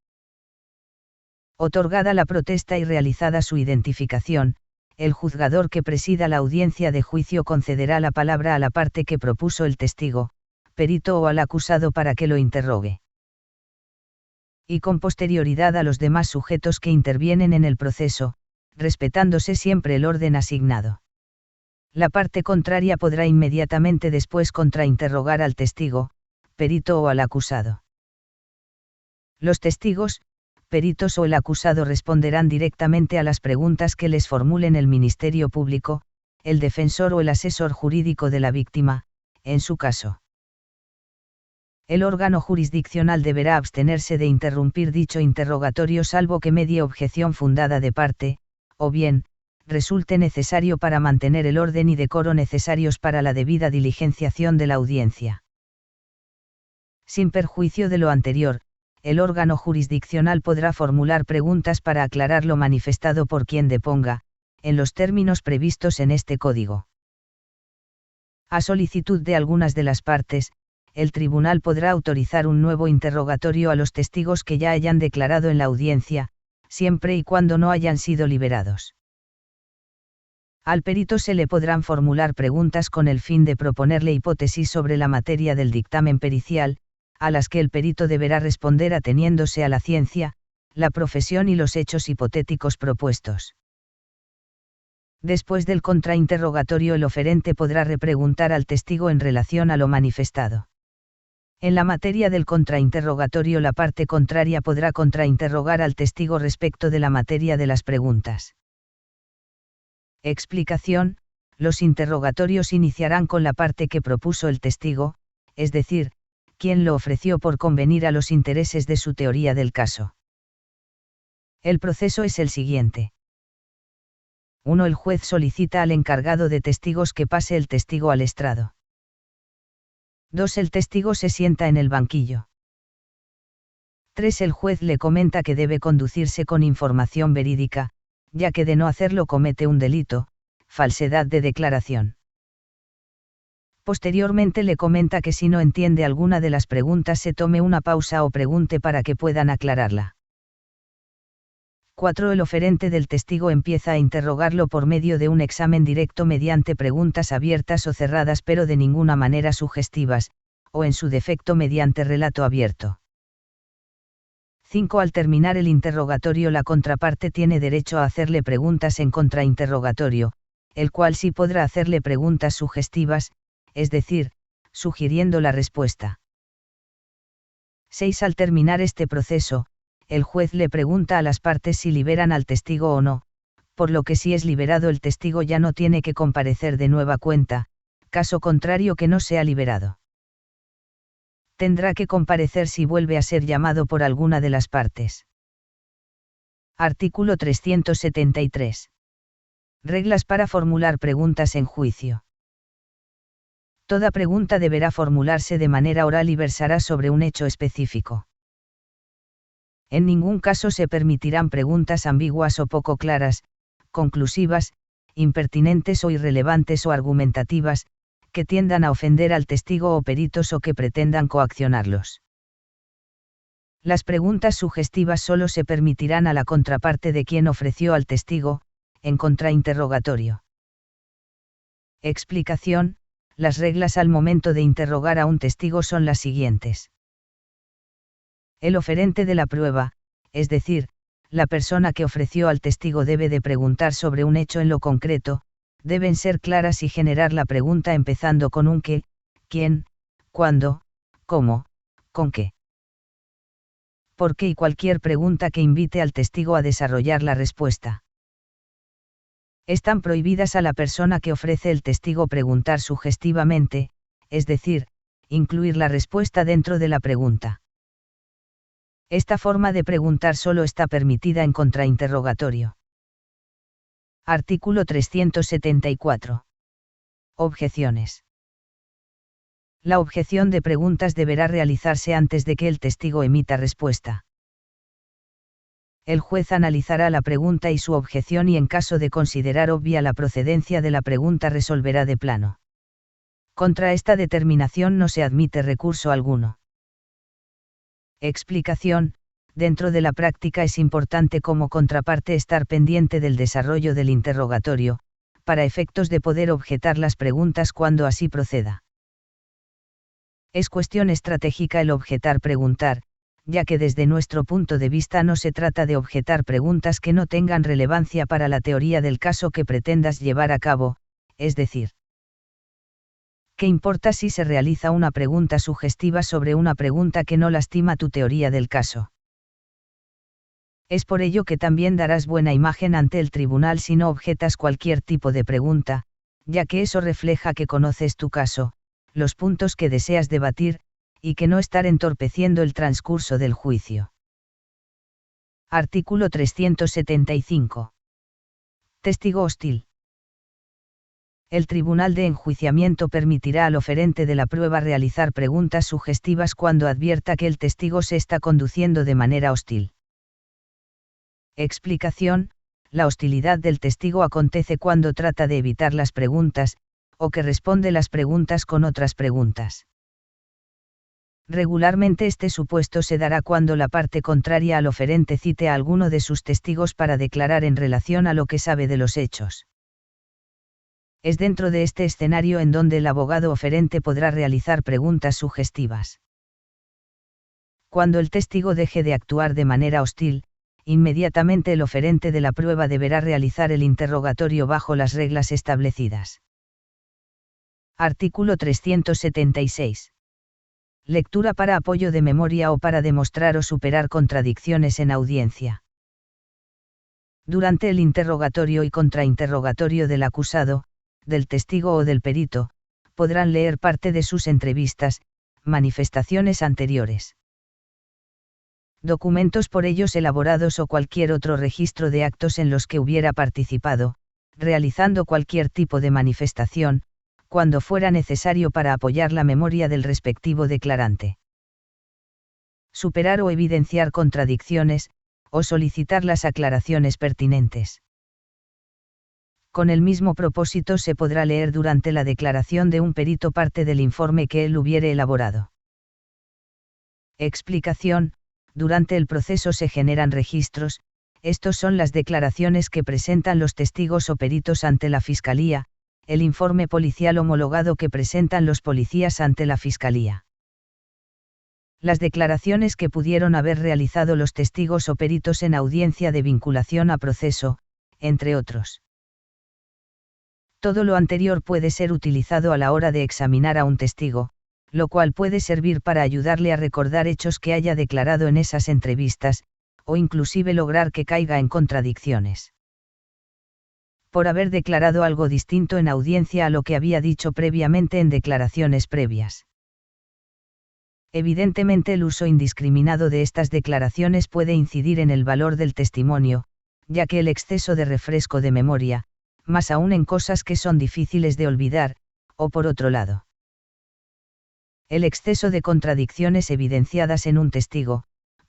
Otorgada la protesta y realizada su identificación, el juzgador que presida la audiencia de juicio concederá la palabra a la parte que propuso el testigo, perito o al acusado para que lo interrogue. Y con posterioridad a los demás sujetos que intervienen en el proceso, respetándose siempre el orden asignado. La parte contraria podrá inmediatamente después contrainterrogar al testigo, perito o al acusado. Los testigos, peritos o el acusado responderán directamente a las preguntas que les formulen el Ministerio Público, el defensor o el asesor jurídico de la víctima, en su caso. El órgano jurisdiccional deberá abstenerse de interrumpir dicho interrogatorio salvo que medie objeción fundada de parte, o bien, resulte necesario para mantener el orden y decoro necesarios para la debida diligenciación de la audiencia. Sin perjuicio de lo anterior, el órgano jurisdiccional podrá formular preguntas para aclarar lo manifestado por quien deponga, en los términos previstos en este Código. A solicitud de algunas de las partes, el tribunal podrá autorizar un nuevo interrogatorio a los testigos que ya hayan declarado en la audiencia, siempre y cuando no hayan sido liberados. Al perito se le podrán formular preguntas con el fin de proponerle hipótesis sobre la materia del dictamen pericial, a las que el perito deberá responder ateniéndose a la ciencia, la profesión y los hechos hipotéticos propuestos. Después del contrainterrogatorio el oferente podrá repreguntar al testigo en relación a lo manifestado. En la materia del contrainterrogatorio la parte contraria podrá contrainterrogar al testigo respecto de la materia de las preguntas. Explicación: los interrogatorios iniciarán con la parte que propuso el testigo, es decir, quien lo ofreció por convenir a los intereses de su teoría del caso. El proceso es el siguiente. 1. El juez solicita al encargado de testigos que pase el testigo al estrado. 2. El testigo se sienta en el banquillo. 3. El juez le comenta que debe conducirse con información verídica, ya que de no hacerlo comete un delito, falsedad de declaración. Posteriormente le comenta que si no entiende alguna de las preguntas se tome una pausa o pregunte para que puedan aclararla. 4. El oferente del testigo empieza a interrogarlo por medio de un examen directo mediante preguntas abiertas o cerradas pero de ninguna manera sugestivas, o en su defecto mediante relato abierto. 5. Al terminar el interrogatorio la contraparte tiene derecho a hacerle preguntas en contrainterrogatorio, el cual sí podrá hacerle preguntas sugestivas, es decir, sugiriendo la respuesta. 6. Al terminar este proceso, el juez le pregunta a las partes si liberan al testigo o no, por lo que si es liberado el testigo ya no tiene que comparecer de nueva cuenta, caso contrario que no sea liberado. Tendrá que comparecer si vuelve a ser llamado por alguna de las partes. Artículo 373. Reglas para formular preguntas en juicio. Toda pregunta deberá formularse de manera oral y versará sobre un hecho específico. En ningún caso se permitirán preguntas ambiguas o poco claras, conclusivas, impertinentes o irrelevantes o argumentativas, que tiendan a ofender al testigo o peritos o que pretendan coaccionarlos. Las preguntas sugestivas solo se permitirán a la contraparte de quien ofreció al testigo, en contrainterrogatorio. Explicación. Las reglas al momento de interrogar a un testigo son las siguientes. El oferente de la prueba, es decir, la persona que ofreció al testigo debe de preguntar sobre un hecho en lo concreto, deben ser claras y generar la pregunta empezando con un qué, quién, cuándo, cómo, con qué. ¿Por qué? Y cualquier pregunta que invite al testigo a desarrollar la respuesta. Están prohibidas a la persona que ofrece el testigo preguntar sugestivamente, es decir, incluir la respuesta dentro de la pregunta. Esta forma de preguntar solo está permitida en contrainterrogatorio. Artículo 374. Objeciones. La objeción de preguntas deberá realizarse antes de que el testigo emita respuesta. El juez analizará la pregunta y su objeción y en caso de considerar obvia la procedencia de la pregunta resolverá de plano. Contra esta determinación no se admite recurso alguno. Explicación. Dentro de la práctica es importante como contraparte estar pendiente del desarrollo del interrogatorio, para efectos de poder objetar las preguntas cuando así proceda. Es cuestión estratégica el objetar-preguntar, ya que desde nuestro punto de vista no se trata de objetar preguntas que no tengan relevancia para la teoría del caso que pretendas llevar a cabo, es decir, ¿qué importa si se realiza una pregunta sugestiva sobre una pregunta que no lastima tu teoría del caso? Es por ello que también darás buena imagen ante el tribunal si no objetas cualquier tipo de pregunta, ya que eso refleja que conoces tu caso, los puntos que deseas debatir, y que no estar entorpeciendo el transcurso del juicio. Artículo 375. Testigo hostil. El tribunal de enjuiciamiento permitirá al oferente de la prueba realizar preguntas sugestivas cuando advierta que el testigo se está conduciendo de manera hostil. Explicación. La hostilidad del testigo acontece cuando trata de evitar las preguntas, o que responde las preguntas con otras preguntas. Regularmente este supuesto se dará cuando la parte contraria al oferente cite a alguno de sus testigos para declarar en relación a lo que sabe de los hechos. Es dentro de este escenario en donde el abogado oferente podrá realizar preguntas sugestivas. Cuando el testigo deje de actuar de manera hostil, inmediatamente el oferente de la prueba deberá realizar el interrogatorio bajo las reglas establecidas. Artículo 376. Lectura para apoyo de memoria o para demostrar o superar contradicciones en audiencia. Durante el interrogatorio y contrainterrogatorio del acusado, del testigo o del perito, podrán leer parte de sus entrevistas, manifestaciones anteriores, documentos por ellos elaborados o cualquier otro registro de actos en los que hubiera participado, realizando cualquier tipo de manifestación, cuando fuera necesario para apoyar la memoria del respectivo declarante. Superar o evidenciar contradicciones, o solicitar las aclaraciones pertinentes. Con el mismo propósito se podrá leer durante la declaración de un perito parte del informe que él hubiere elaborado. Explicación. Durante el proceso se generan registros, estos son las declaraciones que presentan los testigos o peritos ante la Fiscalía, el informe policial homologado que presentan los policías ante la Fiscalía. Las declaraciones que pudieron haber realizado los testigos o peritos en audiencia de vinculación a proceso, entre otros. Todo lo anterior puede ser utilizado a la hora de examinar a un testigo, lo cual puede servir para ayudarle a recordar hechos que haya declarado en esas entrevistas, o inclusive lograr que caiga en contradicciones. Por haber declarado algo distinto en audiencia a lo que había dicho previamente en declaraciones previas. Evidentemente el uso indiscriminado de estas declaraciones puede incidir en el valor del testimonio, ya que el exceso de refresco de memoria, más aún en cosas que son difíciles de olvidar, o por otro lado, el exceso de contradicciones evidenciadas en un testigo,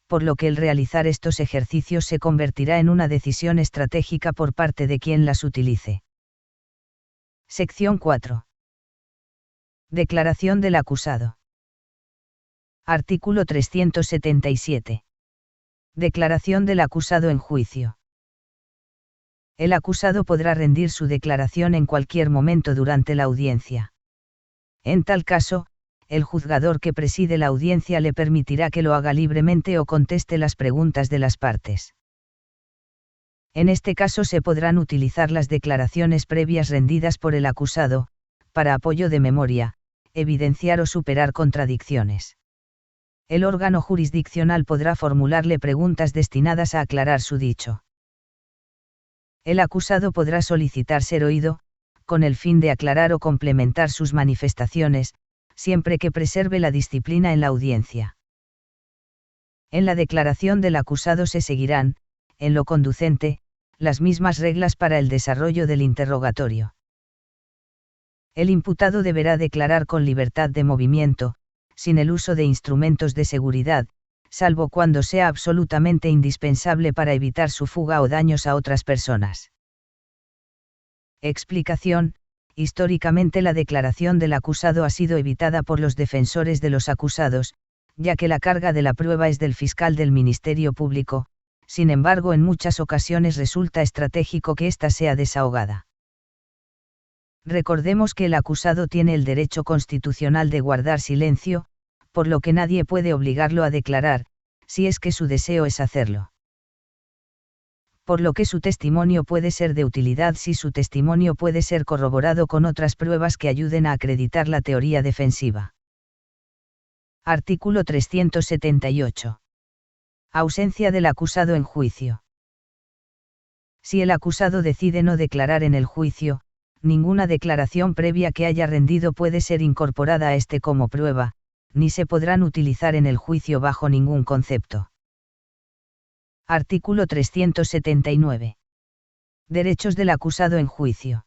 por lo que el realizar estos ejercicios se convertirá en una decisión estratégica por parte de quien las utilice. Sección 4. Declaración del acusado. Artículo 377. Declaración del acusado en juicio. El acusado podrá rendir su declaración en cualquier momento durante la audiencia. En tal caso, el juzgador que preside la audiencia le permitirá que lo haga libremente o conteste las preguntas de las partes. En este caso se podrán utilizar las declaraciones previas rendidas por el acusado, para apoyo de memoria, evidenciar o superar contradicciones. El órgano jurisdiccional podrá formularle preguntas destinadas a aclarar su dicho. El acusado podrá solicitar ser oído, con el fin de aclarar o complementar sus manifestaciones, siempre que preserve la disciplina en la audiencia. En la declaración del acusado se seguirán, en lo conducente, las mismas reglas para el desarrollo del interrogatorio. El imputado deberá declarar con libertad de movimiento, sin el uso de instrumentos de seguridad, salvo cuando sea absolutamente indispensable para evitar su fuga o daños a otras personas. Explicación: históricamente la declaración del acusado ha sido evitada por los defensores de los acusados, ya que la carga de la prueba es del fiscal del Ministerio Público, sin embargo en muchas ocasiones resulta estratégico que ésta sea desahogada. Recordemos que el acusado tiene el derecho constitucional de guardar silencio, por lo que nadie puede obligarlo a declarar, si es que su deseo es hacerlo. Por lo que su testimonio puede ser de utilidad si su testimonio puede ser corroborado con otras pruebas que ayuden a acreditar la teoría defensiva. Artículo 378. Ausencia del acusado en juicio. Si el acusado decide no declarar en el juicio, ninguna declaración previa que haya rendido puede ser incorporada a este como prueba, ni se podrán utilizar en el juicio bajo ningún concepto. Artículo 379. Derechos del acusado en juicio.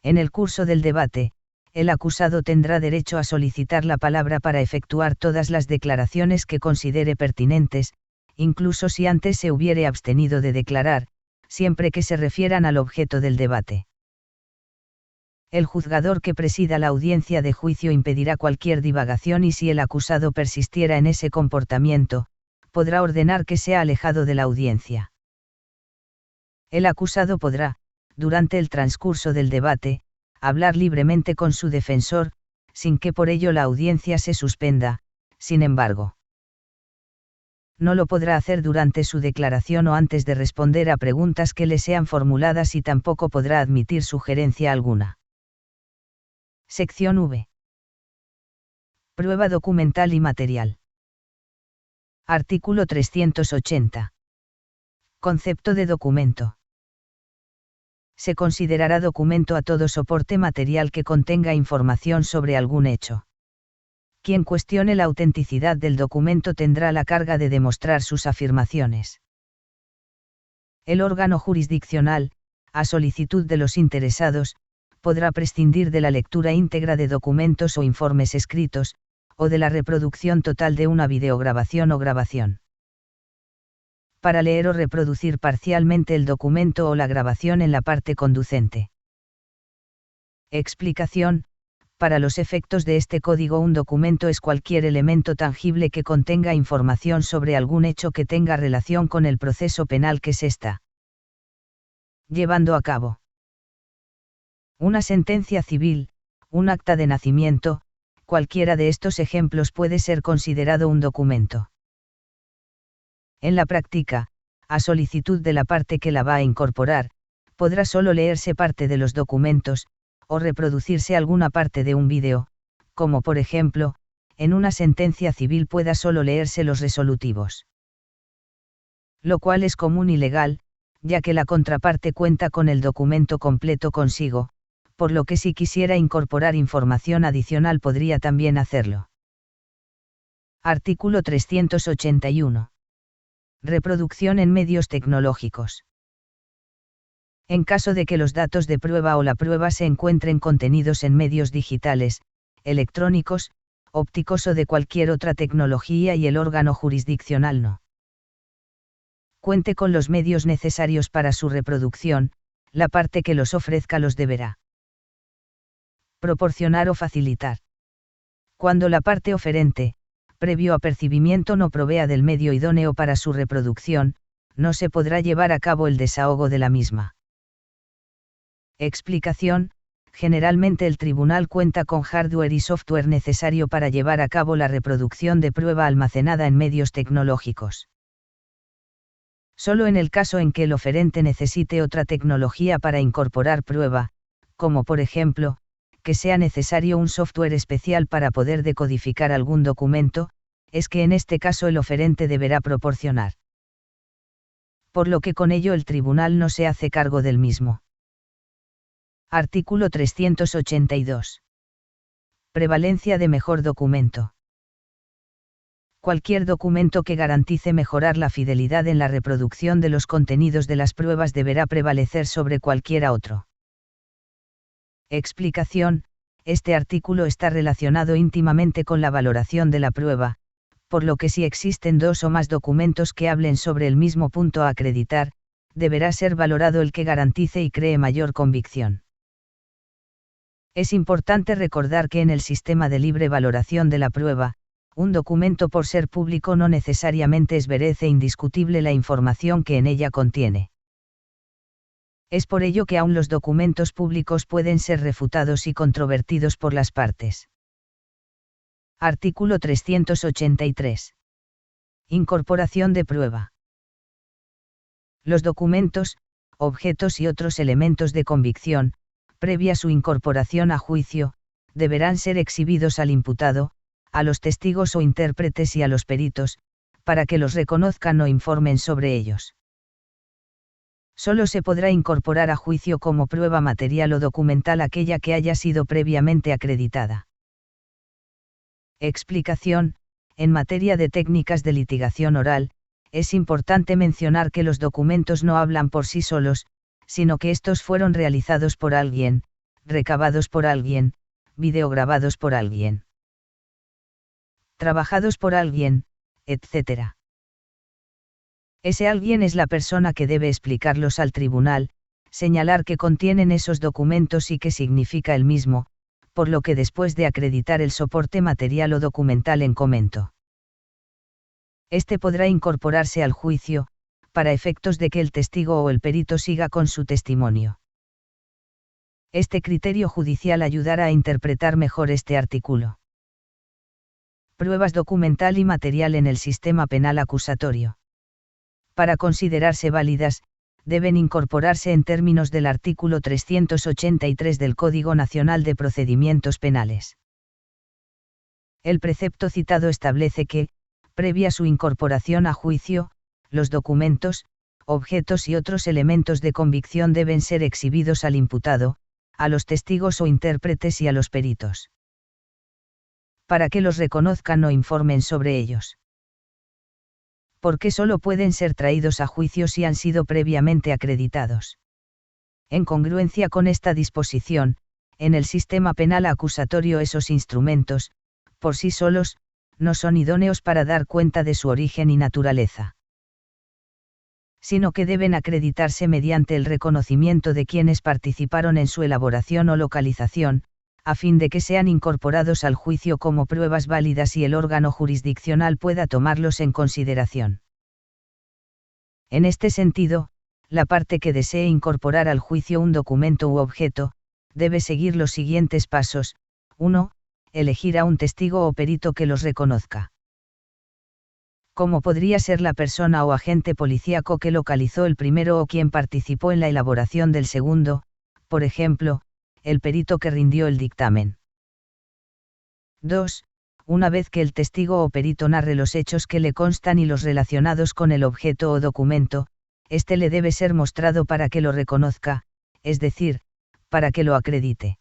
En el curso del debate, el acusado tendrá derecho a solicitar la palabra para efectuar todas las declaraciones que considere pertinentes, incluso si antes se hubiere abstenido de declarar, siempre que se refieran al objeto del debate. El juzgador que presida la audiencia de juicio impedirá cualquier divagación y si el acusado persistiera en ese comportamiento, podrá ordenar que sea alejado de la audiencia. El acusado podrá, durante el transcurso del debate, hablar libremente con su defensor, sin que por ello la audiencia se suspenda, sin embargo. No lo podrá hacer durante su declaración o antes de responder a preguntas que le sean formuladas y tampoco podrá admitir sugerencia alguna. Sección V. Prueba documental y material. Artículo 380. Concepto de documento. Se considerará documento a todo soporte material que contenga información sobre algún hecho. Quien cuestione la autenticidad del documento tendrá la carga de demostrar sus afirmaciones. El órgano jurisdiccional, a solicitud de los interesados, podrá prescindir de la lectura íntegra de documentos o informes escritos, o de la reproducción total de una videograbación o grabación. Para leer o reproducir parcialmente el documento o la grabación en la parte conducente. Explicación: para los efectos de este código un documento es cualquier elemento tangible que contenga información sobre algún hecho que tenga relación con el proceso penal que se está llevando a cabo. Una sentencia civil, un acta de nacimiento, cualquiera de estos ejemplos puede ser considerado un documento. En la práctica, a solicitud de la parte que la va a incorporar, podrá solo leerse parte de los documentos, o reproducirse alguna parte de un vídeo, como por ejemplo, en una sentencia civil pueda solo leerse los resolutivos. Lo cual es común y legal, ya que la contraparte cuenta con el documento completo consigo, por lo que si quisiera incorporar información adicional podría también hacerlo. Artículo 381. Reproducción en medios tecnológicos. En caso de que los datos de prueba o la prueba se encuentren contenidos en medios digitales, electrónicos, ópticos o de cualquier otra tecnología y el órgano jurisdiccional no cuente con los medios necesarios para su reproducción, la parte que los ofrezca los deberá proporcionar o facilitar. Cuando la parte oferente, previo apercibimiento, no provea del medio idóneo para su reproducción, no se podrá llevar a cabo el desahogo de la misma. Explicación: generalmente el tribunal cuenta con hardware y software necesario para llevar a cabo la reproducción de prueba almacenada en medios tecnológicos. Solo en el caso en que el oferente necesite otra tecnología para incorporar prueba, como por ejemplo, que sea necesario un software especial para poder decodificar algún documento, es que en este caso el oferente deberá proporcionar. Por lo que con ello el tribunal no se hace cargo del mismo. Artículo 382. Prevalencia de mejor documento. Cualquier documento que garantice mejorar la fidelidad en la reproducción de los contenidos de las pruebas deberá prevalecer sobre cualquiera otro. Explicación: este artículo está relacionado íntimamente con la valoración de la prueba, por lo que si existen dos o más documentos que hablen sobre el mismo punto a acreditar, deberá ser valorado el que garantice y cree mayor convicción. Es importante recordar que en el sistema de libre valoración de la prueba, un documento por ser público no necesariamente es veraz e indiscutible la información que en ella contiene. Es por ello que aún los documentos públicos pueden ser refutados y controvertidos por las partes. Artículo 383. Incorporación de prueba. Los documentos, objetos y otros elementos de convicción, previa su incorporación a juicio, deberán ser exhibidos al imputado, a los testigos o intérpretes y a los peritos, para que los reconozcan o informen sobre ellos. Solo se podrá incorporar a juicio como prueba material o documental aquella que haya sido previamente acreditada. Explicación: en materia de técnicas de litigación oral, es importante mencionar que los documentos no hablan por sí solos, sino que estos fueron realizados por alguien, recabados por alguien, videograbados por alguien, trabajados por alguien, etc. Ese alguien es la persona que debe explicarlos al tribunal, señalar qué contienen esos documentos y qué significa el mismo, por lo que después de acreditar el soporte material o documental en comento, este podrá incorporarse al juicio, para efectos de que el testigo o el perito siga con su testimonio. Este criterio judicial ayudará a interpretar mejor este artículo. Pruebas documental y material en el sistema penal acusatorio. Para considerarse válidas, deben incorporarse en términos del artículo 383 del Código Nacional de Procedimientos Penales. El precepto citado establece que, previa su incorporación a juicio, los documentos, objetos y otros elementos de convicción deben ser exhibidos al imputado, a los testigos o intérpretes y a los peritos, para que los reconozcan o informen sobre ellos. Porque solo pueden ser traídos a juicio si han sido previamente acreditados. En congruencia con esta disposición, en el sistema penal acusatorio esos instrumentos, por sí solos, no son idóneos para dar cuenta de su origen y naturaleza, sino que deben acreditarse mediante el reconocimiento de quienes participaron en su elaboración o localización, a fin de que sean incorporados al juicio como pruebas válidas y el órgano jurisdiccional pueda tomarlos en consideración. En este sentido, la parte que desee incorporar al juicio un documento u objeto, debe seguir los siguientes pasos: 1. Elegir a un testigo o perito que los reconozca, como podría ser la persona o agente policíaco que localizó el primero o quien participó en la elaboración del segundo, por ejemplo, el perito que rindió el dictamen. 2. Una vez que el testigo o perito narre los hechos que le constan y los relacionados con el objeto o documento, éste le debe ser mostrado para que lo reconozca, es decir, para que lo acredite.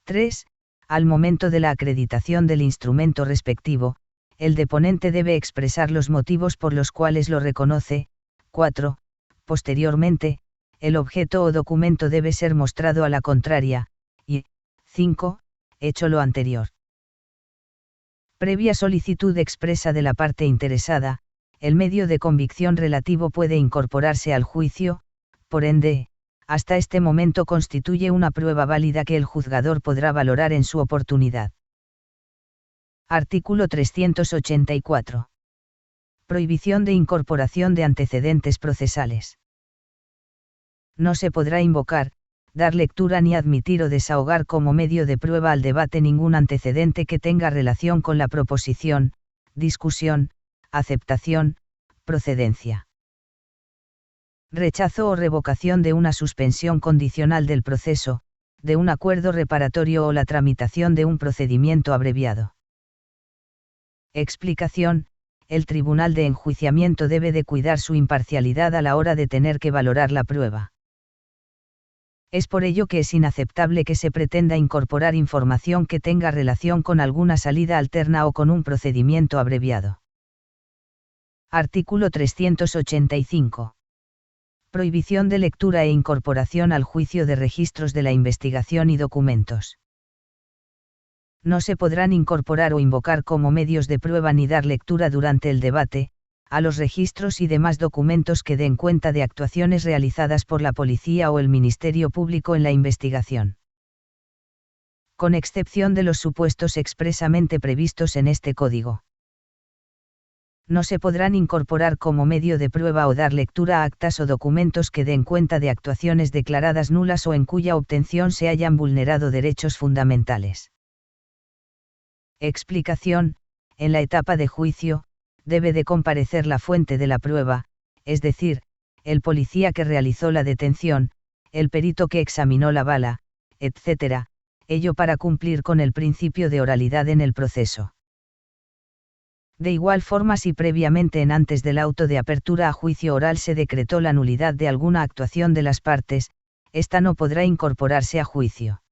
3. Al momento de la acreditación del instrumento respectivo, el deponente debe expresar los motivos por los cuales lo reconoce. 4. Posteriormente, el objeto o documento debe ser mostrado a la contraria, y 5. Hecho lo anterior. Previa solicitud expresa de la parte interesada, el medio de convicción relativo puede incorporarse al juicio, por ende, hasta este momento constituye una prueba válida que el juzgador podrá valorar en su oportunidad. Artículo 384. Prohibición de incorporación de antecedentes procesales. No se podrá invocar, dar lectura ni admitir o desahogar como medio de prueba al debate ningún antecedente que tenga relación con la proposición, discusión, aceptación, procedencia, rechazo o revocación de una suspensión condicional del proceso, de un acuerdo reparatorio o la tramitación de un procedimiento abreviado. Explicación: el tribunal de enjuiciamiento debe de cuidar su imparcialidad a la hora de tener que valorar la prueba. Es por ello que es inaceptable que se pretenda incorporar información que tenga relación con alguna salida alterna o con un procedimiento abreviado. Artículo 385. Prohibición de lectura e incorporación al juicio de registros de la investigación y documentos. No se podrán incorporar o invocar como medios de prueba ni dar lectura durante el debate, a los registros y demás documentos que den cuenta de actuaciones realizadas por la policía o el Ministerio Público en la investigación. Con excepción de los supuestos expresamente previstos en este Código. No se podrán incorporar como medio de prueba o dar lectura a actas o documentos que den cuenta de actuaciones declaradas nulas o en cuya obtención se hayan vulnerado derechos fundamentales. Explicación: en la etapa de juicio, debe de comparecer la fuente de la prueba, es decir, el policía que realizó la detención, el perito que examinó la bala, etc., ello para cumplir con el principio de oralidad en el proceso. De igual forma, si previamente en antes del auto de apertura a juicio oral se decretó la nulidad de alguna actuación de las partes, ésta no podrá incorporarse a juicio.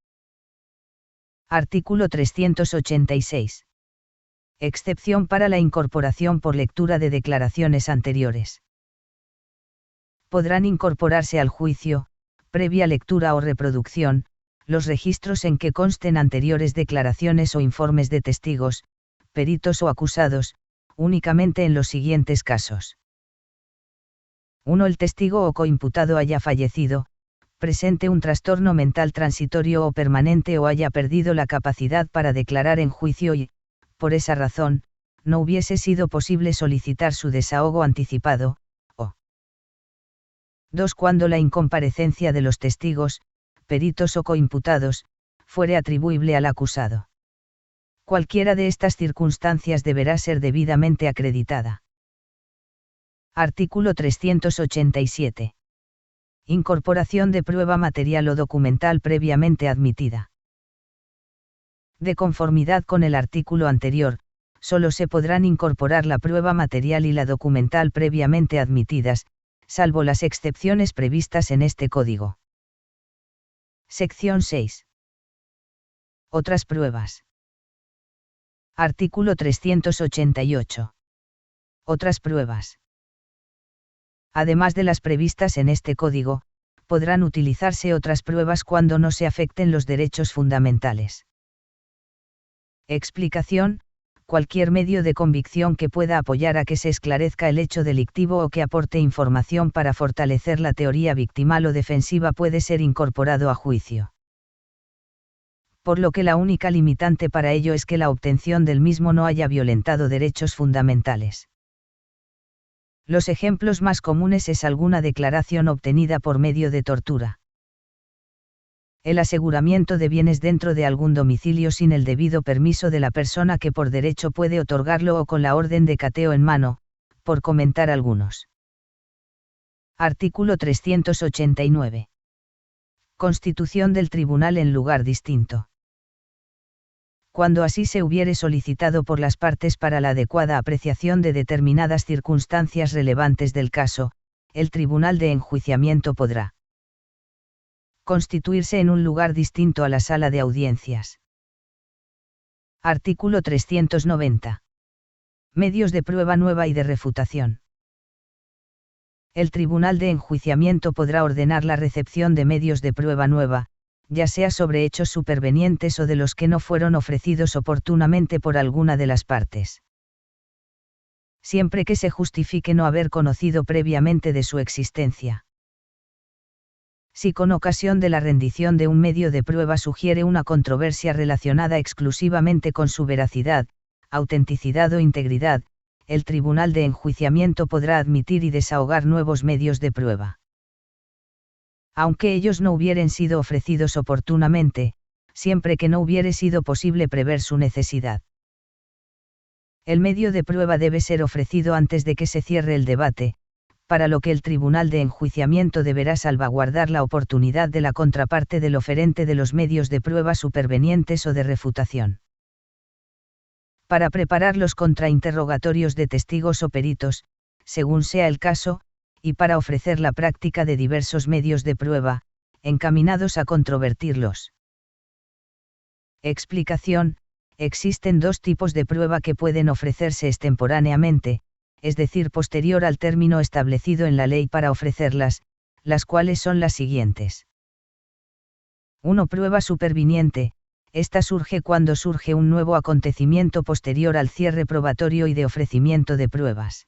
Artículo 386. Excepción para la incorporación por lectura de declaraciones anteriores. Podrán incorporarse al juicio, previa lectura o reproducción, los registros en que consten anteriores declaraciones o informes de testigos, peritos o acusados, únicamente en los siguientes casos. 1. El testigo o coimputado haya fallecido, presente un trastorno mental transitorio o permanente o haya perdido la capacidad para declarar en juicio y, por esa razón, no hubiese sido posible solicitar su desahogo anticipado, o 2. Cuando la incomparecencia de los testigos, peritos o coimputados, fuere atribuible al acusado. Cualquiera de estas circunstancias deberá ser debidamente acreditada. Artículo 387. Incorporación de prueba material o documental previamente admitida. De conformidad con el artículo anterior, solo se podrán incorporar la prueba material y la documental previamente admitidas, salvo las excepciones previstas en este Código. Sección 6. Otras pruebas. Artículo 388. Otras pruebas. Además de las previstas en este Código, podrán utilizarse otras pruebas cuando no se afecten los derechos fundamentales. Explicación: cualquier medio de convicción que pueda apoyar a que se esclarezca el hecho delictivo o que aporte información para fortalecer la teoría victimal o defensiva puede ser incorporado a juicio. Por lo que la única limitante para ello es que la obtención del mismo no haya violentado derechos fundamentales. Los ejemplos más comunes es alguna declaración obtenida por medio de tortura. El aseguramiento de bienes dentro de algún domicilio sin el debido permiso de la persona que por derecho puede otorgarlo o con la orden de cateo en mano, por comentar algunos. Artículo 389. Constitución del tribunal en lugar distinto. cuando así se hubiere solicitado por las partes para la adecuada apreciación de determinadas circunstancias relevantes del caso, el tribunal de enjuiciamiento podrá constituirse en un lugar distinto a la sala de audiencias. Artículo 390. Medios de prueba nueva y de refutación. El tribunal de enjuiciamiento podrá ordenar la recepción de medios de prueba nueva, ya sea sobre hechos supervenientes o de los que no fueron ofrecidos oportunamente por alguna de las partes, siempre que se justifique no haber conocido previamente de su existencia. Si con ocasión de la rendición de un medio de prueba sugiere una controversia relacionada exclusivamente con su veracidad, autenticidad o integridad, el tribunal de enjuiciamiento podrá admitir y desahogar nuevos medios de prueba. Aunque ellos no hubieren sido ofrecidos oportunamente, siempre que no hubiere sido posible prever su necesidad. El medio de prueba debe ser ofrecido antes de que se cierre el debate, para lo que el tribunal de enjuiciamiento deberá salvaguardar la oportunidad de la contraparte del oferente de los medios de prueba supervenientes o de refutación. Para preparar los contrainterrogatorios de testigos o peritos, según sea el caso, y para ofrecer la práctica de diversos medios de prueba, encaminados a controvertirlos. Explicación: existen dos tipos de prueba que pueden ofrecerse extemporáneamente, es decir, posterior al término establecido en la ley para ofrecerlas, las cuales son las siguientes. 1. Prueba superviniente. Esta surge cuando surge un nuevo acontecimiento posterior al cierre probatorio y de ofrecimiento de pruebas.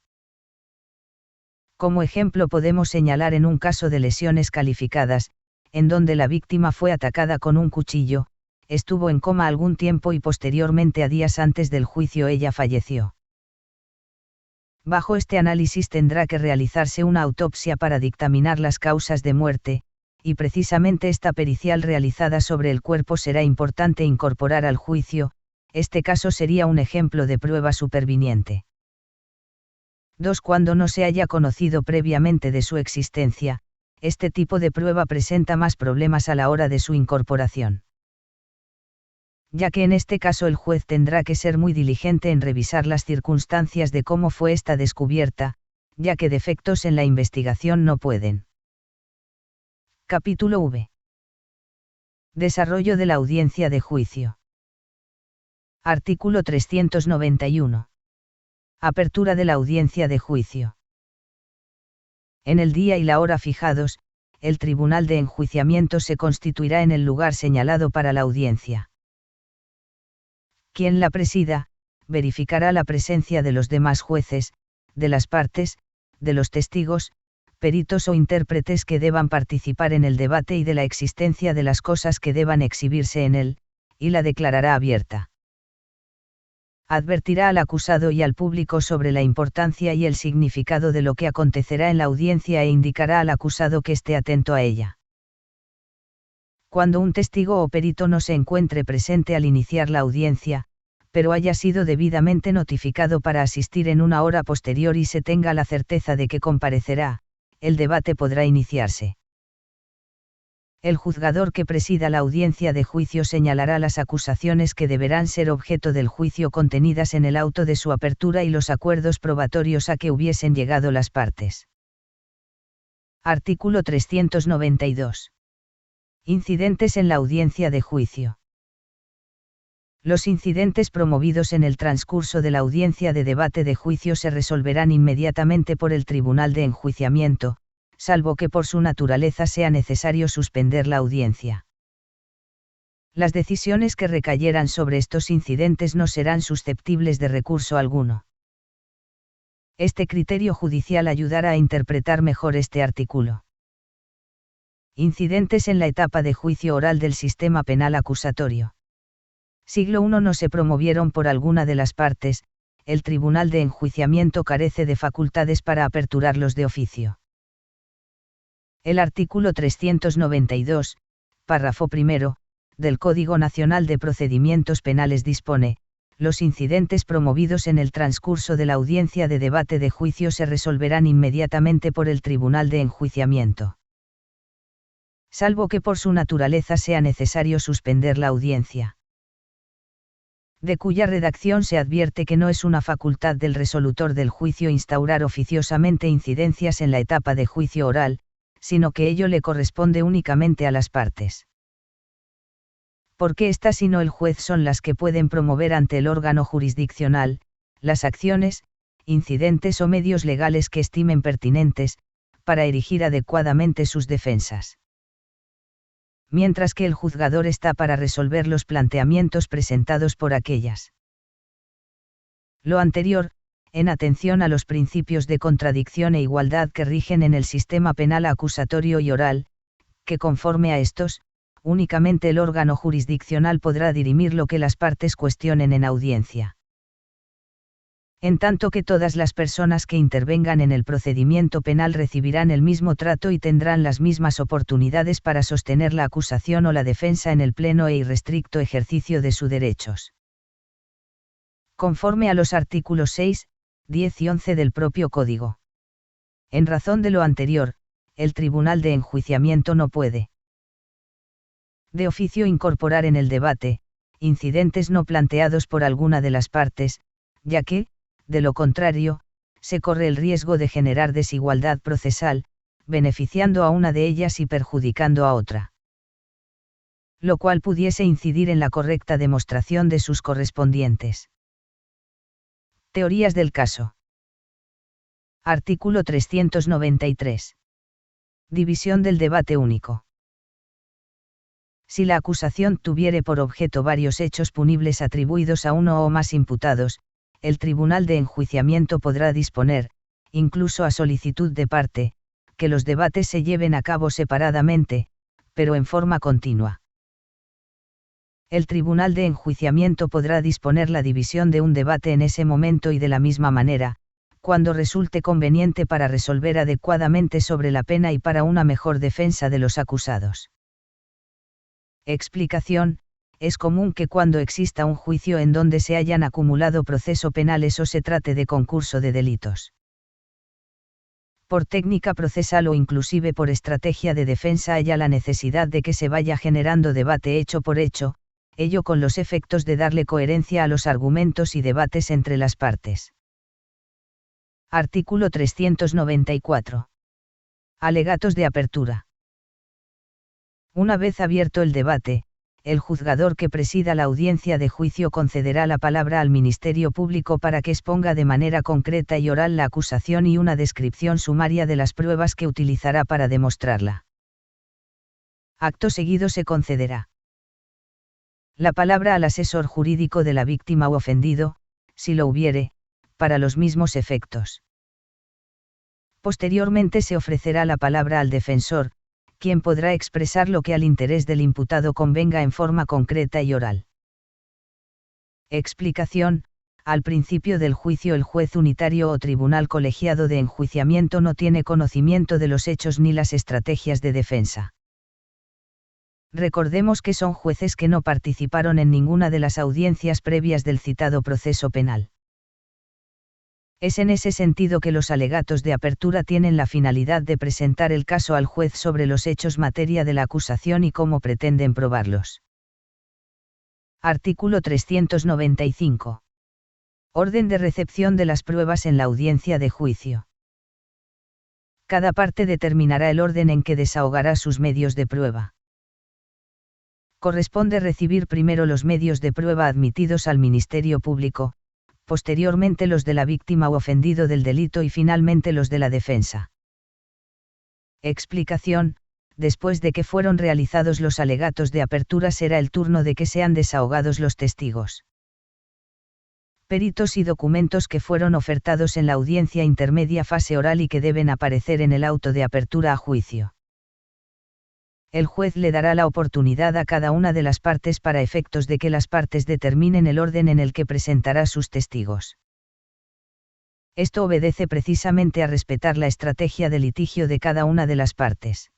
Como ejemplo podemos señalar en un caso de lesiones calificadas, en donde la víctima fue atacada con un cuchillo, estuvo en coma algún tiempo y posteriormente a días antes del juicio ella falleció. Bajo este análisis tendrá que realizarse una autopsia para dictaminar las causas de muerte, y precisamente esta pericial realizada sobre el cuerpo será importante incorporar al juicio. Este caso sería un ejemplo de prueba superviniente. 2. Cuando no se haya conocido previamente de su existencia, este tipo de prueba presenta más problemas a la hora de su incorporación, ya que en este caso el juez tendrá que ser muy diligente en revisar las circunstancias de cómo fue esta descubierta, ya que defectos en la investigación no pueden. Capítulo V. Desarrollo de la audiencia de juicio. Artículo 391. Apertura de la audiencia de juicio. En el día y la hora fijados, el tribunal de enjuiciamiento se constituirá en el lugar señalado para la audiencia. Quien la presida, verificará la presencia de los demás jueces, de las partes, de los testigos, peritos o intérpretes que deban participar en el debate y de la existencia de las cosas que deban exhibirse en él, y la declarará abierta. Advertirá al acusado y al público sobre la importancia y el significado de lo que acontecerá en la audiencia e indicará al acusado que esté atento a ella. Cuando un testigo o perito no se encuentre presente al iniciar la audiencia, pero haya sido debidamente notificado para asistir en una hora posterior y se tenga la certeza de que comparecerá, el debate podrá iniciarse. El juzgador que presida la audiencia de juicio señalará las acusaciones que deberán ser objeto del juicio contenidas en el auto de su apertura y los acuerdos probatorios a que hubiesen llegado las partes. Artículo 392. Incidentes en la audiencia de juicio. Los incidentes promovidos en el transcurso de la audiencia de debate de juicio se resolverán inmediatamente por el tribunal de enjuiciamiento, salvo que por su naturaleza sea necesario suspender la audiencia. Las decisiones que recayeran sobre estos incidentes no serán susceptibles de recurso alguno. Este criterio judicial ayudará a interpretar mejor este artículo. Incidentes en la etapa de juicio oral del sistema penal acusatorio. Siglo I no se promovieron por alguna de las partes, el tribunal de enjuiciamiento carece de facultades para aperturarlos de oficio. El artículo 392, párrafo primero, del Código Nacional de Procedimientos Penales dispone: los incidentes promovidos en el transcurso de la audiencia de debate de juicio se resolverán inmediatamente por el tribunal de enjuiciamiento, salvo que por su naturaleza sea necesario suspender la audiencia. de cuya redacción se advierte que no es una facultad del resolutor del juicio instaurar oficiosamente incidencias en la etapa de juicio oral, sino que ello le corresponde únicamente a las partes. Porque éstas sino el juez son las que pueden promover ante el órgano jurisdiccional, las acciones, incidentes o medios legales que estimen pertinentes, para erigir adecuadamente sus defensas. Mientras que el juzgador está para resolver los planteamientos presentados por aquellas. Lo anterior, en atención a los principios de contradicción e igualdad que rigen en el sistema penal acusatorio y oral, que conforme a estos, únicamente el órgano jurisdiccional podrá dirimir lo que las partes cuestionen en audiencia. En tanto que todas las personas que intervengan en el procedimiento penal recibirán el mismo trato y tendrán las mismas oportunidades para sostener la acusación o la defensa en el pleno e irrestricto ejercicio de sus derechos. Conforme a los artículos 6, 10 y 11 del propio Código. En razón de lo anterior, el Tribunal de Enjuiciamiento no puede de oficio incorporar en el debate incidentes no planteados por alguna de las partes, ya que, de lo contrario, se corre el riesgo de generar desigualdad procesal, beneficiando a una de ellas y perjudicando a otra. Lo cual pudiese incidir en la correcta demostración de sus correspondientes teorías del caso. Artículo 393. División del debate único. Si la acusación tuviere por objeto varios hechos punibles atribuidos a uno o más imputados, el Tribunal de Enjuiciamiento podrá disponer, incluso a solicitud de parte, que los debates se lleven a cabo separadamente, pero en forma continua. El Tribunal de Enjuiciamiento podrá disponer la división de un debate en ese momento y de la misma manera, cuando resulte conveniente para resolver adecuadamente sobre la pena y para una mejor defensa de los acusados. Explicación: es común que cuando exista un juicio en donde se hayan acumulado proceso penales o se trate de concurso de delitos. Por técnica procesal o inclusive por estrategia de defensa haya la necesidad de que se vaya generando debate hecho por hecho, ello con los efectos de darle coherencia a los argumentos y debates entre las partes. Artículo 394. Alegatos de apertura. Una vez abierto el debate, el juzgador que presida la audiencia de juicio concederá la palabra al Ministerio Público para que exponga de manera concreta y oral la acusación y una descripción sumaria de las pruebas que utilizará para demostrarla. Acto seguido se concederá la palabra al asesor jurídico de la víctima u ofendido, si lo hubiere, para los mismos efectos. Posteriormente se ofrecerá la palabra al defensor, quien podrá expresar lo que al interés del imputado convenga en forma concreta y oral. Explicación: al principio del juicio el juez unitario o tribunal colegiado de enjuiciamiento no tiene conocimiento de los hechos ni las estrategias de defensa. Recordemos que son jueces que no participaron en ninguna de las audiencias previas del citado proceso penal. Es en ese sentido que los alegatos de apertura tienen la finalidad de presentar el caso al juez sobre los hechos materia de la acusación y cómo pretenden probarlos. Artículo 395. Orden de recepción de las pruebas en la audiencia de juicio. Cada parte determinará el orden en que desahogará sus medios de prueba. Corresponde recibir primero los medios de prueba admitidos al Ministerio Público, posteriormente los de la víctima u ofendido del delito y finalmente los de la defensa. Explicación: después de que fueron realizados los alegatos de apertura será el turno de que sean desahogados los testigos, peritos y documentos que fueron ofertados en la audiencia intermedia fase oral y que deben aparecer en el auto de apertura a juicio. El juez le dará la oportunidad a cada una de las partes para efectos de que las partes determinen el orden en el que presentará sus testigos. Esto obedece precisamente a respetar la estrategia de litigio de cada una de las partes.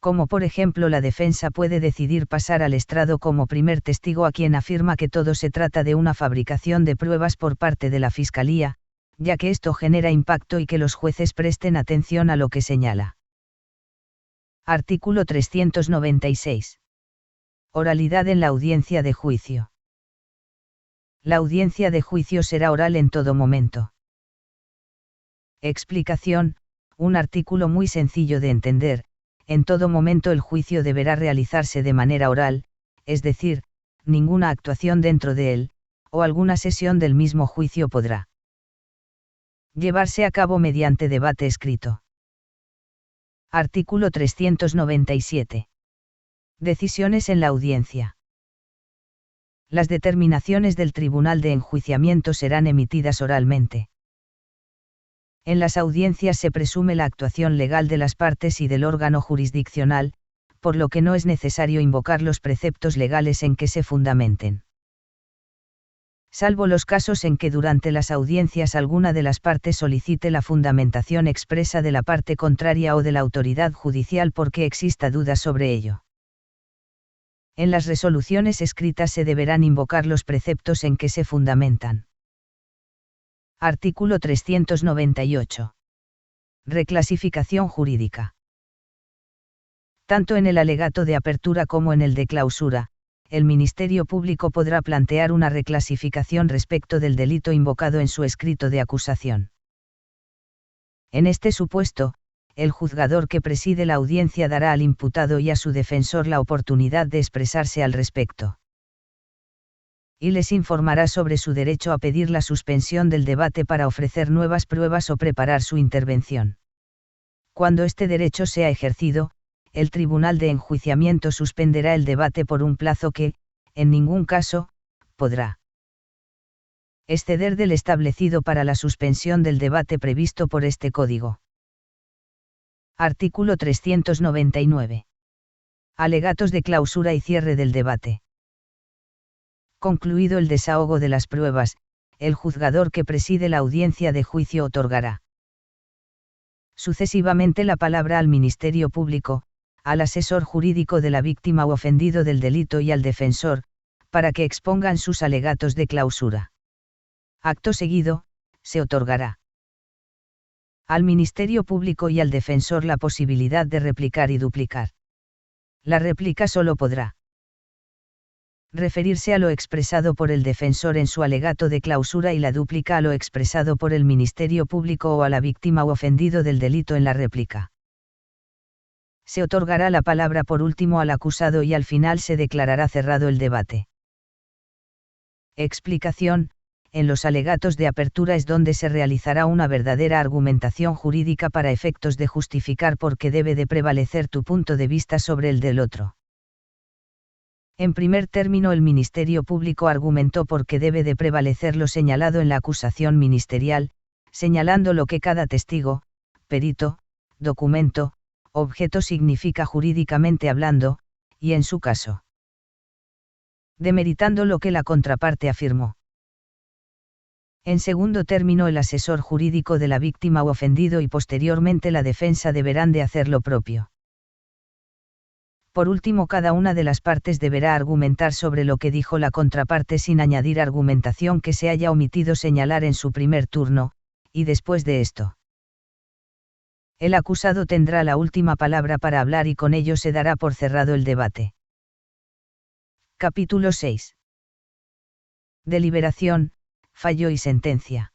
Como por ejemplo la defensa puede decidir pasar al estrado como primer testigo a quien afirma que todo se trata de una fabricación de pruebas por parte de la Fiscalía, ya que esto genera impacto y que los jueces presten atención a lo que señala. Artículo 396. Oralidad en la audiencia de juicio. La audiencia de juicio será oral en todo momento. Explicación: un artículo muy sencillo de entender. En todo momento el juicio deberá realizarse de manera oral, es decir, ninguna actuación dentro de él, o alguna sesión del mismo juicio podrá llevarse a cabo mediante debate escrito. Artículo 397. Decisiones en la audiencia. Las determinaciones del Tribunal de Enjuiciamiento serán emitidas oralmente. En las audiencias se presume la actuación legal de las partes y del órgano jurisdiccional, por lo que no es necesario invocar los preceptos legales en que se fundamenten. Salvo los casos en que durante las audiencias alguna de las partes solicite la fundamentación expresa de la parte contraria o de la autoridad judicial porque exista duda sobre ello. En las resoluciones escritas se deberán invocar los preceptos en que se fundamentan. Artículo 398. Reclasificación jurídica. Tanto en el alegato de apertura como en el de clausura, el Ministerio Público podrá plantear una reclasificación respecto del delito invocado en su escrito de acusación. En este supuesto, el juzgador que preside la audiencia dará al imputado y a su defensor la oportunidad de expresarse al respecto. Y les informará sobre su derecho a pedir la suspensión del debate para ofrecer nuevas pruebas o preparar su intervención. Cuando este derecho sea ejercido, el Tribunal de Enjuiciamiento suspenderá el debate por un plazo que, en ningún caso, podrá exceder del establecido para la suspensión del debate previsto por este Código. Artículo 399. Alegatos de clausura y cierre del debate. Concluido el desahogo de las pruebas, el juzgador que preside la audiencia de juicio otorgará sucesivamente la palabra al Ministerio Público, al asesor jurídico de la víctima u ofendido del delito y al defensor, para que expongan sus alegatos de clausura. Acto seguido, se otorgará al Ministerio Público y al defensor la posibilidad de replicar y duplicar. La réplica solo podrá referirse a lo expresado por el defensor en su alegato de clausura y la dúplica a lo expresado por el Ministerio Público o a la víctima u ofendido del delito en la réplica. Se otorgará la palabra por último al acusado y al final se declarará cerrado el debate. Explicación: en los alegatos de apertura es donde se realizará una verdadera argumentación jurídica para efectos de justificar por qué debe de prevalecer tu punto de vista sobre el del otro. En primer término, el Ministerio Público argumentó por qué debe de prevalecer lo señalado en la acusación ministerial, señalando lo que cada testigo, perito, documento, objeto significa jurídicamente hablando, y en su caso, demeritando lo que la contraparte afirmó. En segundo término, el asesor jurídico de la víctima u ofendido y posteriormente la defensa deberán de hacer lo propio. Por último, cada una de las partes deberá argumentar sobre lo que dijo la contraparte sin añadir argumentación que se haya omitido señalar en su primer turno, y después de esto, el acusado tendrá la última palabra para hablar y con ello se dará por cerrado el debate. Capítulo 6. Deliberación, fallo y sentencia.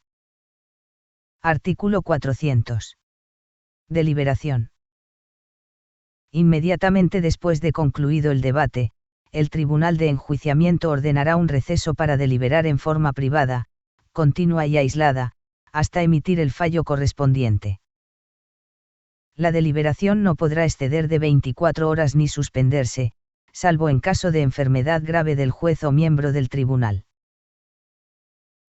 Artículo 400. Deliberación. Inmediatamente después de concluido el debate, el Tribunal de Enjuiciamiento ordenará un receso para deliberar en forma privada, continua y aislada, hasta emitir el fallo correspondiente. La deliberación no podrá exceder de 24 horas ni suspenderse, salvo en caso de enfermedad grave del juez o miembro del tribunal.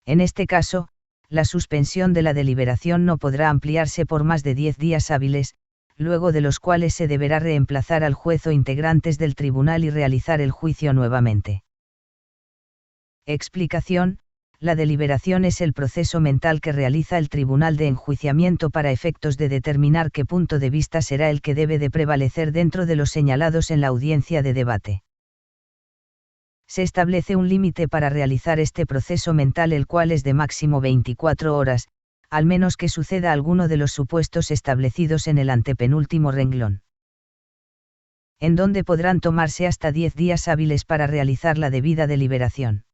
En este caso, la suspensión de la deliberación no podrá ampliarse por más de 10 días hábiles, luego de los cuales se deberá reemplazar al juez o integrantes del tribunal y realizar el juicio nuevamente. Explicación: la deliberación es el proceso mental que realiza el Tribunal de Enjuiciamiento para efectos de determinar qué punto de vista será el que debe de prevalecer dentro de los señalados en la audiencia de debate. Se establece un límite para realizar este proceso mental, el cual es de máximo 24 horas, al menos que suceda alguno de los supuestos establecidos en el antepenúltimo renglón, en donde podrán tomarse hasta 10 días hábiles para realizar la debida deliberación.